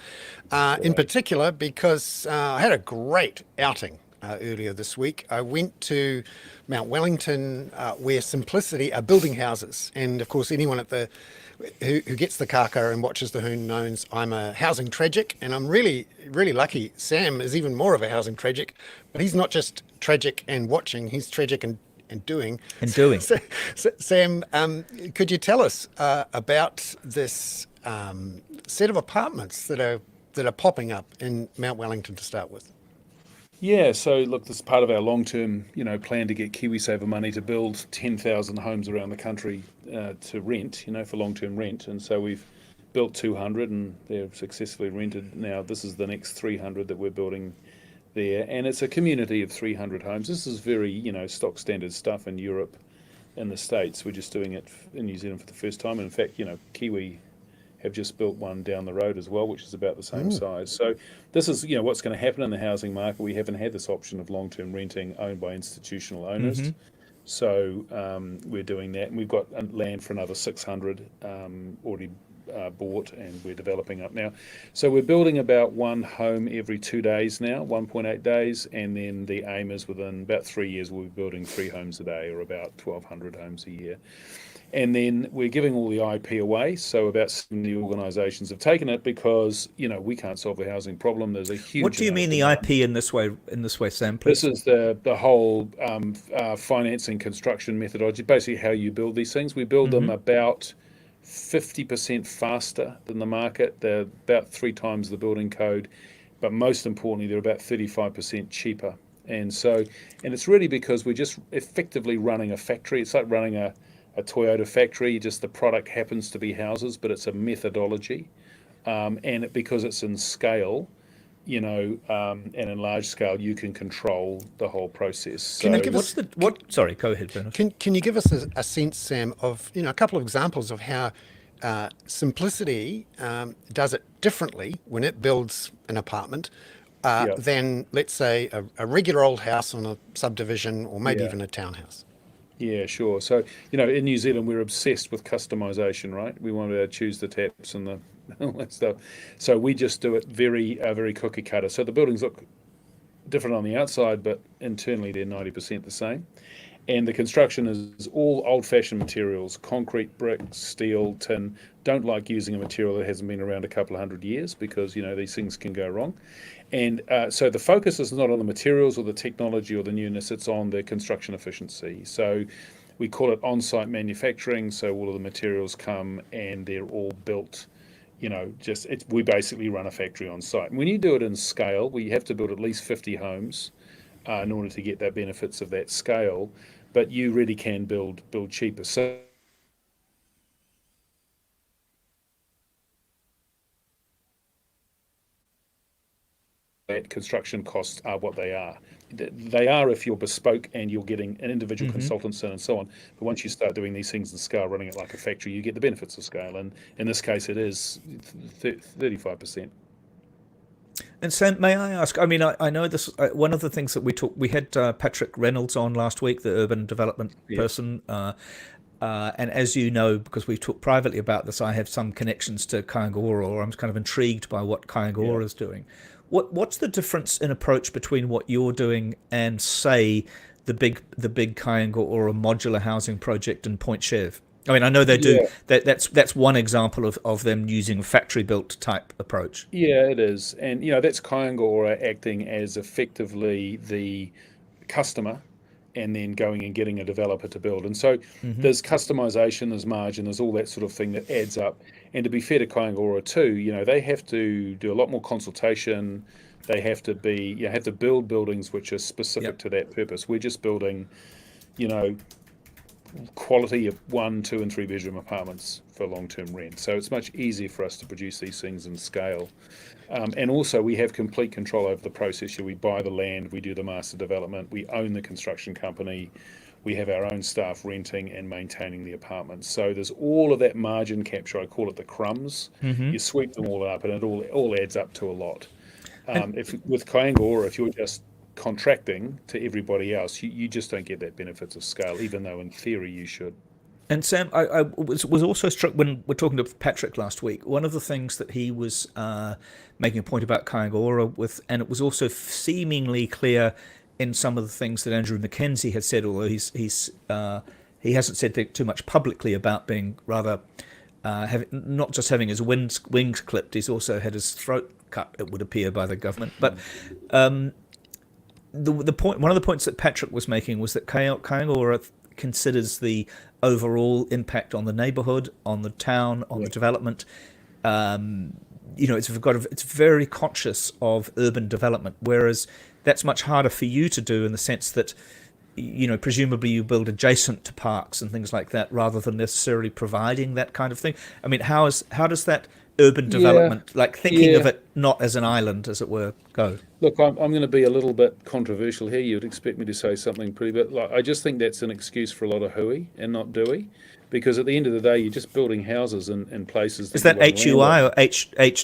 in particular because I had a great outing earlier this week. I went to Mount Wellington, where Simplicity are building houses. And of course, anyone at who gets the kaka and watches the Hoon knows I'm a housing tragic, and I'm really, really lucky. Sam is even more of a housing tragic, but he's not just tragic and watching, he's tragic and doing. Sam, could you tell us about this set of apartments that are popping up in Mount Wellington to start with? Yeah, so look, this is part of our long-term, plan to get KiwiSaver money to build 10,000 homes around the country to rent, for long-term rent. And so we've built 200 and they're successfully rented. Now this is the next 300 that we're building there. And it's a community of 300 homes. This is very, stock standard stuff in Europe and the States. We're just doing it in New Zealand for the first time. And in fact, Kiwi have just built one down the road as well, which is about the same size. So this is, what's going to happen in the housing market. We haven't had this option of long-term renting owned by institutional owners. So we're doing that. And we've got land for another 600 already bought, and we're developing up now. So we're building about one home every 2 days now, 1.8 days. And then the aim is within about 3 years, we'll be building 3 homes a day, or about 1,200 homes a year. And then we're giving all the IP away. So about 70 organisations have taken it because, we can't solve the housing problem. There's a huge. What do you mean the IP in this way, Sam? Please. This is the whole financing construction methodology, basically how you build these things. We build them about 50% faster than the market. They're about 3 times the building code. But most importantly, they're about 35% cheaper. And it's really because we're just effectively running a factory. It's like running a Toyota factory, just the product happens to be houses, but it's a methodology. And because it's in scale, and in large scale, you can control the whole process. Can you give us Sorry, go ahead, Bernard. Can you give us a sense, Sam, of a couple of examples of how Simplicity does it differently when it builds an apartment than, let's say, a regular old house on a subdivision, or maybe even a townhouse? Yeah, sure. So, in New Zealand, we're obsessed with customization, right? We want to choose the taps and all that stuff. So we just do it very, very cookie cutter. So the buildings look different on the outside, but internally they're 90% the same. And the construction is all old-fashioned materials: concrete, brick, steel, tin. Don't like using a material that hasn't been around a couple of hundred years, because these things can go wrong. And so the focus is not on the materials or the technology or the newness; it's on the construction efficiency. So we call it on-site manufacturing. So all of the materials come and they're all built. We basically run a factory on site. And when you do it in scale, we have to build at least 50 homes in order to get the benefits of that scale. But you really can build cheaper. So that construction costs are what they are. They are if you're bespoke and you're getting an individual consultants in and so on. But once you start doing these things in scale, running it like a factory, you get the benefits of scale. And in this case, it is 35%. And Sam, may I ask? I mean, I know this. One of the things that we had Patrick Reynolds on last week, the urban development person. And as you know, because we've talked privately about this, I have some connections to Kaingora, or I'm kind of intrigued by what Kaingora is doing. What's the difference in approach between what you're doing and, say, the big Kaingora modular housing project in Point Chev? I mean, I know they do. That's one example of them using a factory-built type approach. Yeah, it is. And, that's Kaingora acting as effectively the customer and then going and getting a developer to build. And so there's customization, there's margin, there's all that sort of thing that adds up. And to be fair to Kaingora too, they have to do a lot more consultation. They have to have to build buildings which are specific to that purpose. We're just building, quality of 1, 2, and 3 bedroom apartments for long-term rent. So it's much easier for us to produce these things in scale. And also we have complete control over the process. We buy the land, we do the master development, we own the construction company, we have our own staff renting and maintaining the apartments. So there's all of that margin capture. I call it the crumbs. You sweep them all up and it all adds up to a lot. With Kaingora, if you're just contracting to everybody else, you just don't get that benefits of scale, even though in theory you should. And Sam, I was also struck when we're talking to Patrick last week. One of the things that he was making a point about Kaingora with, and it was also seemingly clear in some of the things that Andrew Mackenzie had said, although he hasn't said too much publicly about being rather not just having his wings clipped, he's also had his throat cut, it would appear, by the government. But the point, one of the points that Patrick was making was that Kaingora considers the overall impact on the neighbourhood, on the town, on the development. It's very conscious of urban development, whereas that's much harder for you to do in the sense that, presumably you build adjacent to parks and things like that rather than necessarily providing that kind of thing. I mean, how does that urban development, thinking of it not as an island, as it were, go? Look, I'm going to be a little bit controversial here. You'd expect me to say something pretty, but I just think that's an excuse for a lot of hooey and not doey, because at the end of the day, you're just building houses in places. Is that HUI or HOOEY?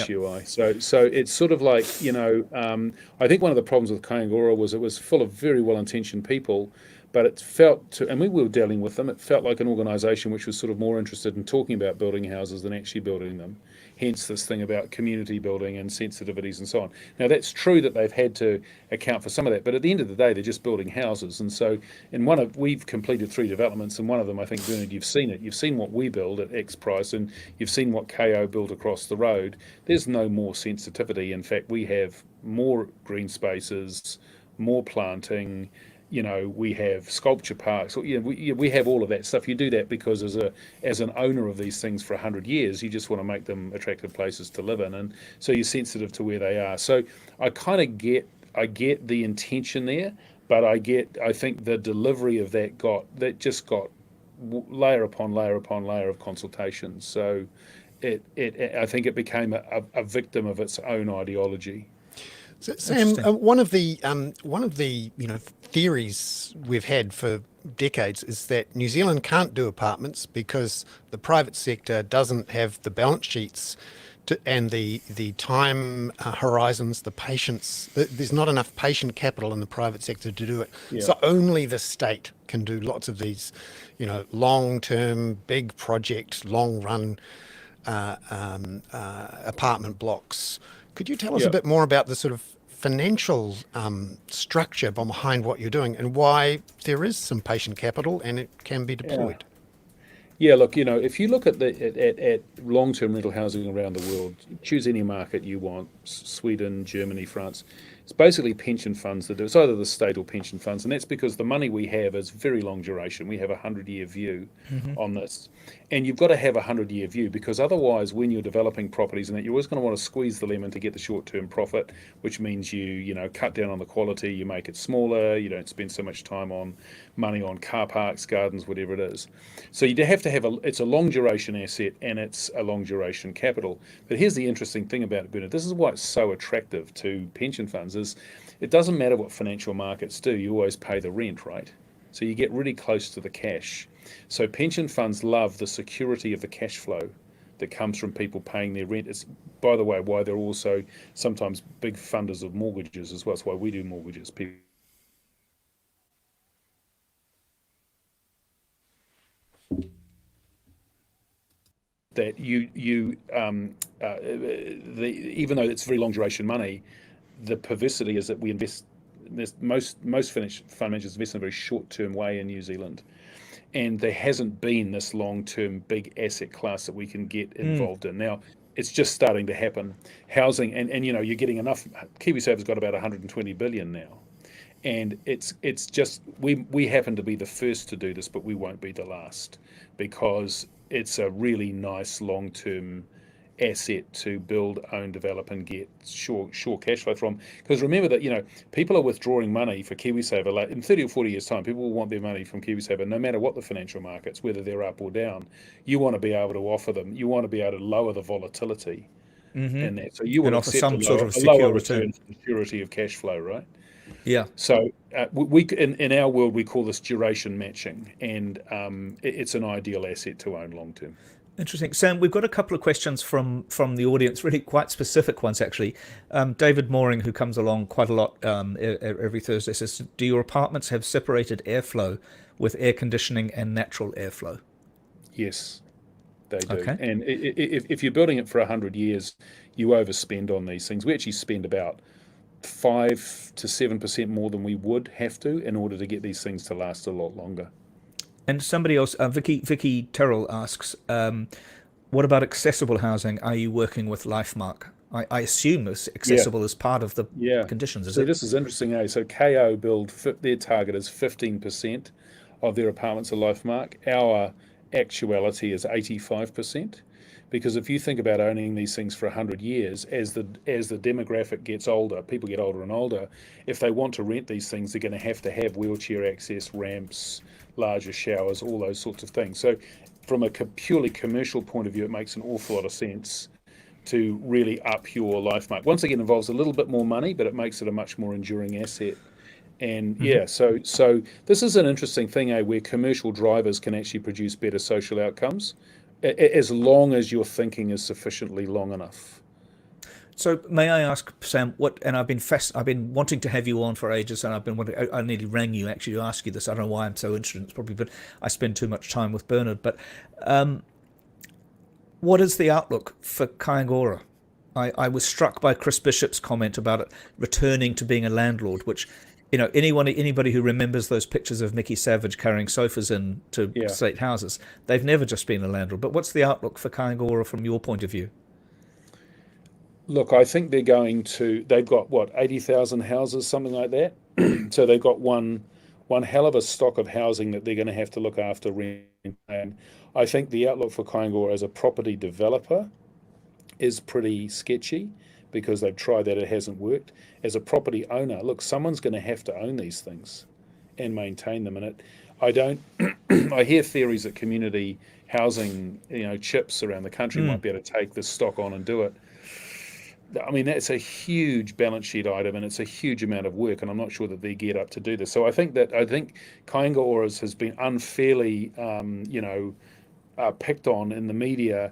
HUI. So it's sort of like, I think one of the problems with Kaingora was it was full of very well-intentioned people, but it felt and we were dealing with them, it felt like an organisation which was sort of more interested in talking about building houses than actually building them. Hence this thing about community building and sensitivities and so on. Now that's true that they've had to account for some of that, but at the end of the day, they're just building houses. And so we've completed 3 developments, and one of them, I think, Bernard, you've seen it. You've seen what we build at X price, and you've seen what KO built across the road. There's no more sensitivity. In fact, we have more green spaces, more planting. We have sculpture parks. We have all of that stuff. You do that because as an owner of these things for 100 years, you just want to make them attractive places to live in, and so you're sensitive to where they are. So I kind of get the intention there, but I think the delivery of that just got layer upon layer upon layer of consultations. So I think it became a victim of its own ideology. So, Sam, one of the theories we've had for decades is that New Zealand can't do apartments because the private sector doesn't have the balance sheets and the time horizons, the patience. There's not enough patient capital in the private sector to do it. Yeah. So only the state can do lots of these, long-term, big project, long-run apartment blocks. Could you tell us a bit more about the sort of financial structure behind what you're doing and why there is some patient capital and it can be deployed. Yeah, look, if you look at long-term rental housing around the world, choose any market you want, Sweden, Germany, France. It's basically pension funds that do. It's either the state or pension funds, and that's because the money we have is very long duration. We have a 100-year view on this, and you've got to have a 100-year view because otherwise, when you're developing properties and that, you're always going to want to squeeze the lemon to get the short-term profit, which means you cut down on the quality, you make it smaller, you don't spend so much time on money on car parks, gardens, whatever it is. So you have to have it's a long duration asset and it's a long duration capital. But here's the interesting thing about it, Bernard. This is why it's so attractive to pension funds is it doesn't matter what financial markets do, you always pay the rent, right? So you get really close to the cash. So pension funds love the security of the cash flow that comes from people paying their rent. It's, by the way, why they're also sometimes big funders of mortgages as well. That's why we do mortgages. People that even though it's very long duration money, the perversity is that we invest. Most fund managers invest in a very short term way in New Zealand, and there hasn't been this long term big asset class that we can get involved in now. It's just starting to happen. Housing and you're getting enough. KiwiSaver's got about 120 billion now, and it's just we happen to be the first to do this, but we won't be the last because it's a really nice long-term asset to build, own, develop, and get sure cash flow from. Because remember that people are withdrawing money for KiwiSaver. Like in 30 or 40 years' time, people will want their money from KiwiSaver, no matter what the financial markets, whether they're up or down. You want to be able to offer them. You want to be able to lower the volatility in that. So you would offer accept some sort of a secure lower return. return security of cash flow, right? Yeah. So we in our world we call this duration matching, and it's an ideal asset to own long term. Interesting. Sam, we've got a couple of questions from the audience, really quite specific ones, actually. David Mooring, who comes along quite a lot every Thursday, says, do your apartments have separated airflow with air conditioning and natural airflow? Yes, they do. Okay. And if you're building it for 100 years, you overspend on these things. We actually spend about 5 to 7% more than we would have to in order to get these things to last a lot longer. And somebody else, Vicky Terrell asks, what about accessible housing? Are you working with LifeMark? I assume it's accessible as part of the conditions, is it? This is interesting, So KO build, their target is 15% of their apartments are LifeMark. Our actuality is 85%. Because if you think about owning these things for 100 years, as the demographic gets older, people get older and older, if they want to rent these things, they're going to have wheelchair access, ramps, larger showers, all those sorts of things. So from a purely commercial point of view, it makes an awful lot of sense to really up your LifeMark. Once again, it involves a little bit more money, but it makes it a much more enduring asset. And so this is an interesting thing, where commercial drivers can actually produce better social outcomes, as long as your thinking is sufficiently long enough. So may I ask, Sam, and I've been wanting to have you on for ages, and I nearly rang you actually to ask you this. I don't know why I'm so interested. It's probably, but I spend too much time with Bernard. But what is the outlook for Kaingora? I was struck by Chris Bishop's comment about it returning to being a landlord, which, anybody who remembers those pictures of Mickey Savage carrying sofas into state houses, they've never just been a landlord. But what's the outlook for Kaingora from your point of view? Look, I think they've got, 80,000 houses, something like that. So they've got one hell of a stock of housing that they're going to have to look after rent. And I think the outlook for Kaingora as a property developer is pretty sketchy because they've tried that, it hasn't worked. As a property owner, look, someone's going to have to own these things and maintain them. And I hear theories that community housing, chips around the country might be able to take this stock on and do it. I mean, that's a huge balance sheet item and it's a huge amount of work, and I'm not sure that they get up to do this. So I think Kaingora's has been unfairly, picked on in the media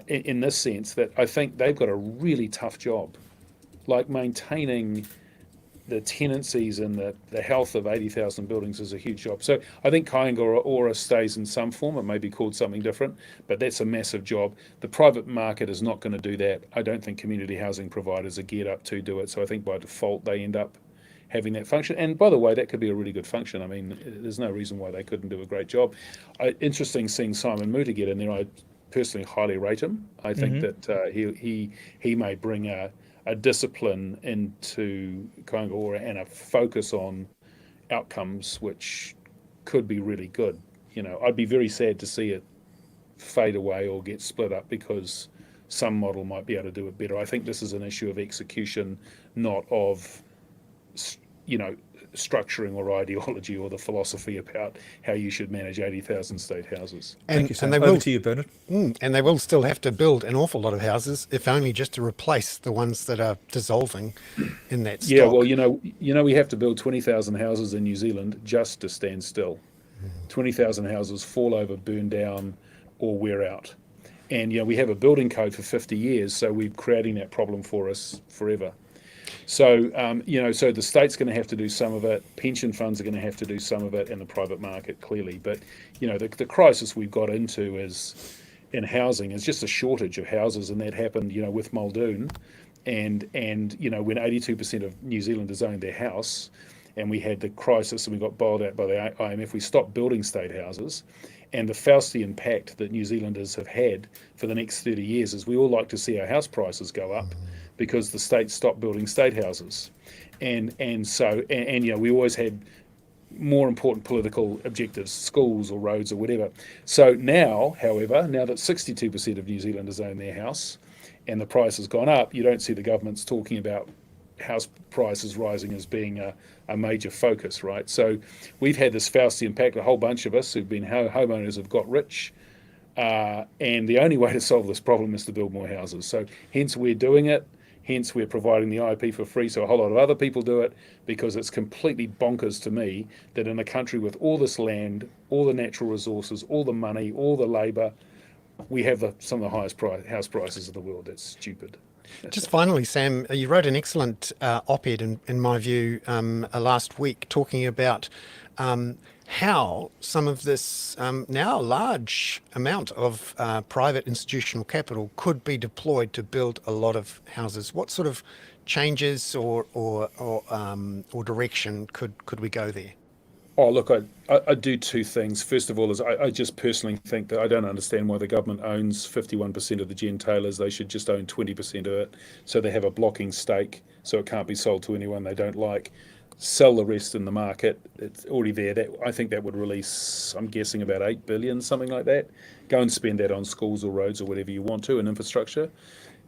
in this sense that I think they've got a really tough job, like maintaining the tenancies and the health of 80,000 buildings is a huge job. So I think Kāinga stays in some form. It may be called something different, but that's a massive job. The private market is not going to do that. I don't think community housing providers are geared up to do it. So I think by default they end up having that function. And by the way, that could be a really good function. I mean, there's no reason why they couldn't do a great job. Interesting seeing Simon Mutter get in there. I personally highly rate him. I think that he may bring a discipline into Kāinga and a focus on outcomes, which could be really good. I'd be very sad to see it fade away or get split up because some model might be able to do it better. I think this is an issue of execution, not of structuring or ideology or the philosophy about how you should manage 80,000 state houses. Thank you, Sam. And Over to you, Bernard. and they will still have to build an awful lot of houses, if only just to replace the ones that are dissolving in that stock. Yeah, well, we have to build 20,000 houses in New Zealand just to stand still. 20,000 houses fall over, burn down, or wear out. And we have a building code for 50 years, so we're creating that problem for us forever. So, so the state's going to have to do some of it, pension funds are going to have to do some of it, and the private market, clearly. But, the crisis we've got into in housing is just a shortage of houses, and that happened, with Muldoon. And when 82% of New Zealanders owned their house, and we had the crisis and we got bailed out by the IMF, we stopped building state houses. And the Faustian pact that New Zealanders have had for the next 30 years is we all like to see our house prices go up because the state stopped building state houses. And we always had more important political objectives, schools or roads or whatever. So now, however, now that 62% of New Zealanders own their house and the price has gone up, you don't see the governments talking about house prices rising as being a major focus, right? So we've had this Faustian pact, a whole bunch of us who've been homeowners have got rich, and the only way to solve this problem is to build more houses. So hence we're doing it, hence we're providing the IP for free so a whole lot of other people do it, because it's completely bonkers to me that in a country with all this land, all the natural resources, all the money, all the labour, we have some of the highest house prices in the world. That's stupid. Just finally, Sam, you wrote an excellent op-ed, in my view, last week, talking about how some of this now large amount of private institutional capital could be deployed to build a lot of houses. What sort of changes or direction could we go there? Oh, look, I do two things. First of all, is I just personally think that I don't understand why the government owns 51% of the gentailers. They should just own 20% of it, so they have a blocking stake, so it can't be sold to anyone they don't like. Sell the rest in the market. It's already there. I think that would release, I'm guessing, about 8 billion, something like that. Go and spend that on schools or roads or whatever you want to, and infrastructure.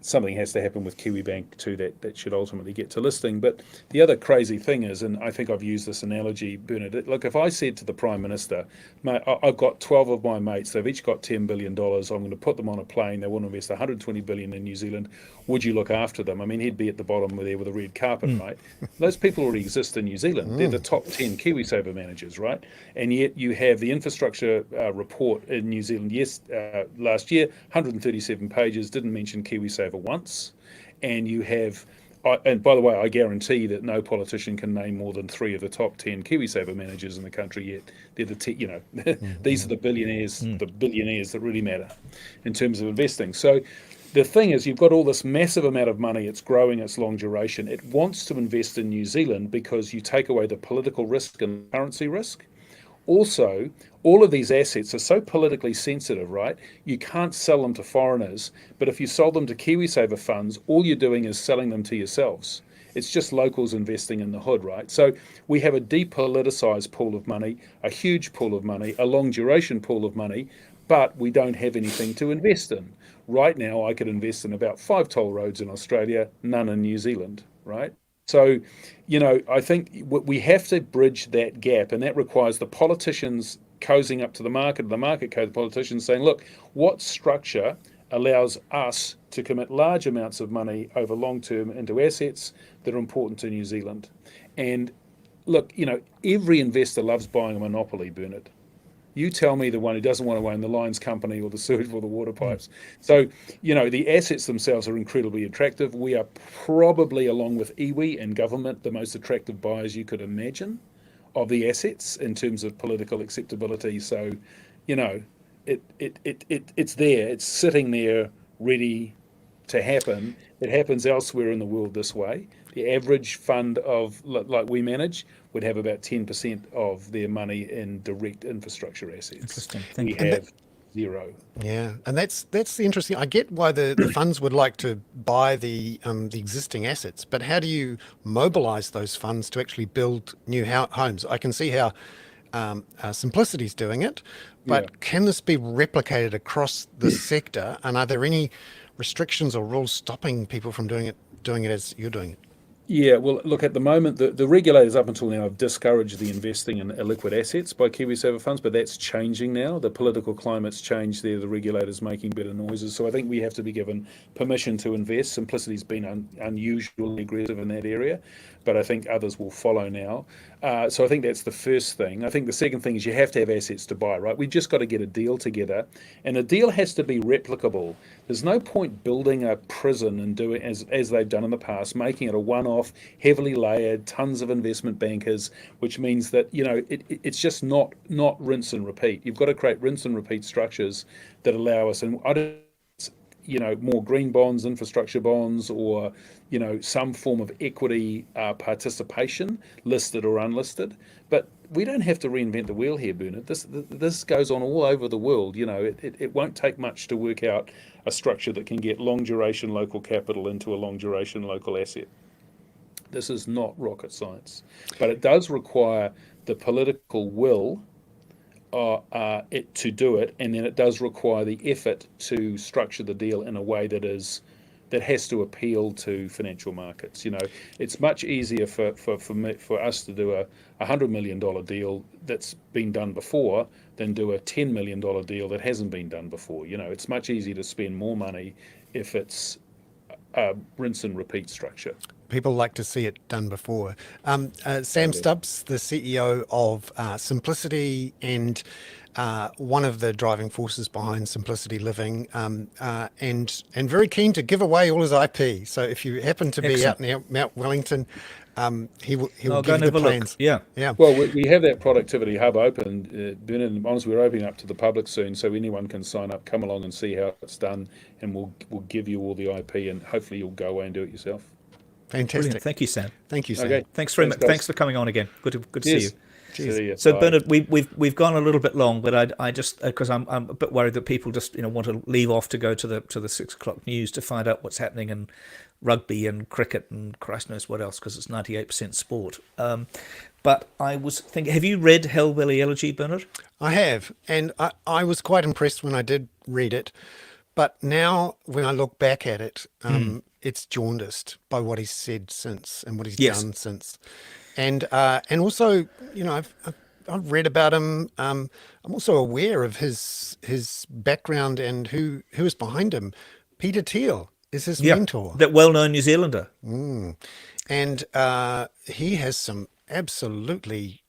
Something has to happen with Kiwibank too that should ultimately get to listing. But the other crazy thing is, and I think I've used this analogy, Bernard, look, if I said to the Prime Minister, mate, I've got 12 of my mates, they've each got $10 billion, I'm going to put them on a plane, they want to invest 120 billion in New Zealand, would you look after them? I mean, he'd be at the bottom there with a red carpet, right? Those people already exist in New Zealand. They're the top 10 KiwiSaver managers, right? And yet you have the infrastructure report in New Zealand last year, 137 pages, didn't mention KiwiSaver once. And you have, and by the way, I guarantee that no politician can name more than 3 of the top 10 KiwiSaver managers in the country yet. They're these are the billionaires that really matter in terms of investing. So the thing is, you've got all this massive amount of money, it's growing, it's long duration. It wants to invest in New Zealand because you take away the political risk and currency risk. Also, all of these assets are so politically sensitive, right? You can't sell them to foreigners, but if you sold them to KiwiSaver funds, all you're doing is selling them to yourselves. It's just locals investing in the hood, right? So we have a depoliticised pool of money, a huge pool of money, a long duration pool of money, but we don't have anything to invest in. Right now, I could invest in about 5 toll roads in Australia, none in New Zealand, right? So, I think we have to bridge that gap, and that requires the politicians cozying up to the market the politicians saying, look, what structure allows us to commit large amounts of money over long term into assets that are important to New Zealand? And look, every investor loves buying a monopoly, Bernard. You tell me the one who doesn't want to own the lines company or the sewage or the water pipes. So, the assets themselves are incredibly attractive. We are probably, along with iwi and government, the most attractive buyers you could imagine of the assets in terms of political acceptability. So, it's there. It's sitting there ready to happen. It happens elsewhere in the world this way. The average fund of like we manage would have about 10% of their money in direct infrastructure assets. Interesting. We have zero. Yeah, and that's the interesting. I get why the funds would like to buy the existing assets, but how do you mobilize those funds to actually build new homes? I can see how Simplicity's doing it, but Yeah. can this be replicated across the sector? And are there any restrictions or rules stopping people from doing it as you're doing it? Yeah, well, look, at the moment, the regulators up until now have discouraged the investing in illiquid assets by KiwiSaver funds, but that's changing now. The political climate's changed there. The regulators making better noises. So I think we have to be given permission to invest. Simplicity's been unusually aggressive in that area, but I think others will follow now. So I think that's the first thing. I think the second thing is you have to have assets to buy, right? We've just got to get a deal together, and a deal has to be replicable. There's no point building a prison and doing as they've done in the past, making it a one-off, heavily layered, tons of investment bankers, which means that it's just not rinse and repeat. You've got to create rinse and repeat structures that allow us. And I don't. More green bonds, infrastructure bonds, or some form of equity participation, listed or unlisted. But we don't have to reinvent the wheel here, Bernard. This goes on all over the world. It won't take much to work out a structure that can get long duration local capital into a long duration local asset. This is not rocket science, but it does require the political will it to do it, and then it does require the effort to structure the deal in a way that has to appeal to financial markets. It's much easier for us to do a $100 million deal that's been done before than do a $10 million deal that hasn't been done before. It's much easier to spend more money if it's a rinse and repeat structure. People like to see it done before. Sam Stubbs, the CEO of Simplicity and one of the driving forces behind Simplicity Living, and very keen to give away all his IP. So if you happen to be out near Mount Wellington, he will give you the plans. Yeah. Well, we have that productivity hub open, Bernard, and honestly, we're opening up to the public soon, so anyone can sign up, come along and see how it's done, and we'll give you all the IP, and hopefully you'll go away and do it yourself. Fantastic. Brilliant. Thank you, Sam. Thank you, Sam. Okay. Thanks very much. Guys. Thanks for coming on again. Good to see you. Cheers. See ya. So Bye. Bernard, we've gone a little bit long, but I just because I'm a bit worried that people just want to leave off to go to the 6:00 news to find out what's happening in rugby and cricket and Christ knows what else, because it's 98% sport. But I was thinking, have you read Hellbilly Elegy, Bernard? I have, and I was quite impressed when I did read it. But now, when I look back at it, it's jaundiced by what he's said since and what he's done since. And also, I've read about him. I'm also aware of his background and who is behind him. Peter Thiel is his mentor. That well-known New Zealander. And he has some absolutely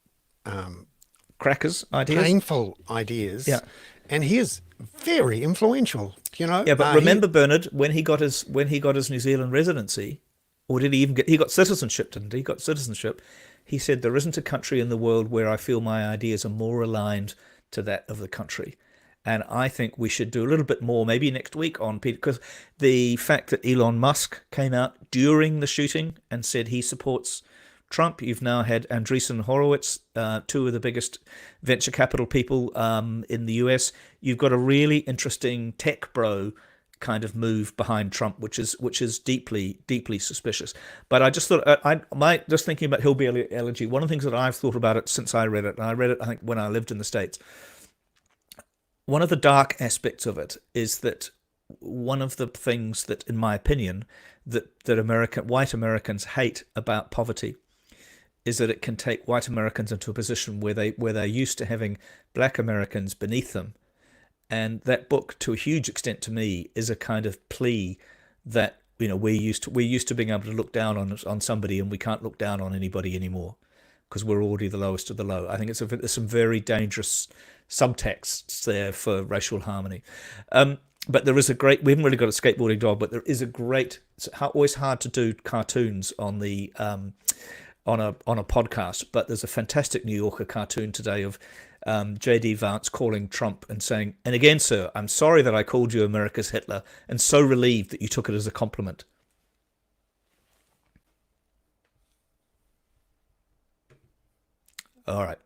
Crackers ideas. painful ideas. Yeah. And he is very influential, Yeah, but remember, Bernard, when he got his New Zealand residency, or did he even he got citizenship, didn't he? He got citizenship. He said, there isn't a country in the world where I feel my ideas are more aligned to that of the country. And I think we should do a little bit more, maybe next week, on Peter, because the fact that Elon Musk came out during the shooting and said he supports Trump. You've now had Andreessen Horowitz, two of the biggest venture capital people in the US. You've got a really interesting tech bro kind of move behind Trump, which is deeply, deeply suspicious. But I just thought, just thinking about Hillbilly Elegy, one of the things that I've thought about it since I read it, and I read it, I think, when I lived in the States, one of the dark aspects of it is that one of the things that, in my opinion, that white Americans hate about poverty is that it can take white Americans into a position where they're used to having black Americans beneath them. And that book, to a huge extent, to me, is a kind of plea that we're used to being able to look down on somebody, and we can't look down on anybody anymore. because we're already the lowest of the low. I think there's some very dangerous subtexts there for racial harmony. But there is we haven't really got a skateboarding dog, but there is it's always hard to do cartoons on the on a podcast, but there's a fantastic New Yorker cartoon today of J.D. Vance calling Trump and saying, "And again, sir, I'm sorry that I called you America's Hitler, and so relieved that you took it as a compliment." All right.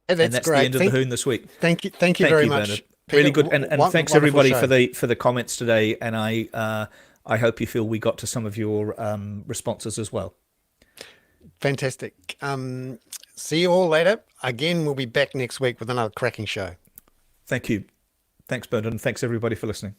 Hey, And that's great. the end of the Hoon this week. Thank you very much. Bernard. Peter, Really good, and thanks wonderful everybody show. for the comments today. And I hope you feel we got to some of your responses as well. Fantastic. See you all later. Again, we'll be back next week with another cracking show. Thank you. Thanks, Bernard, and thanks everybody for listening.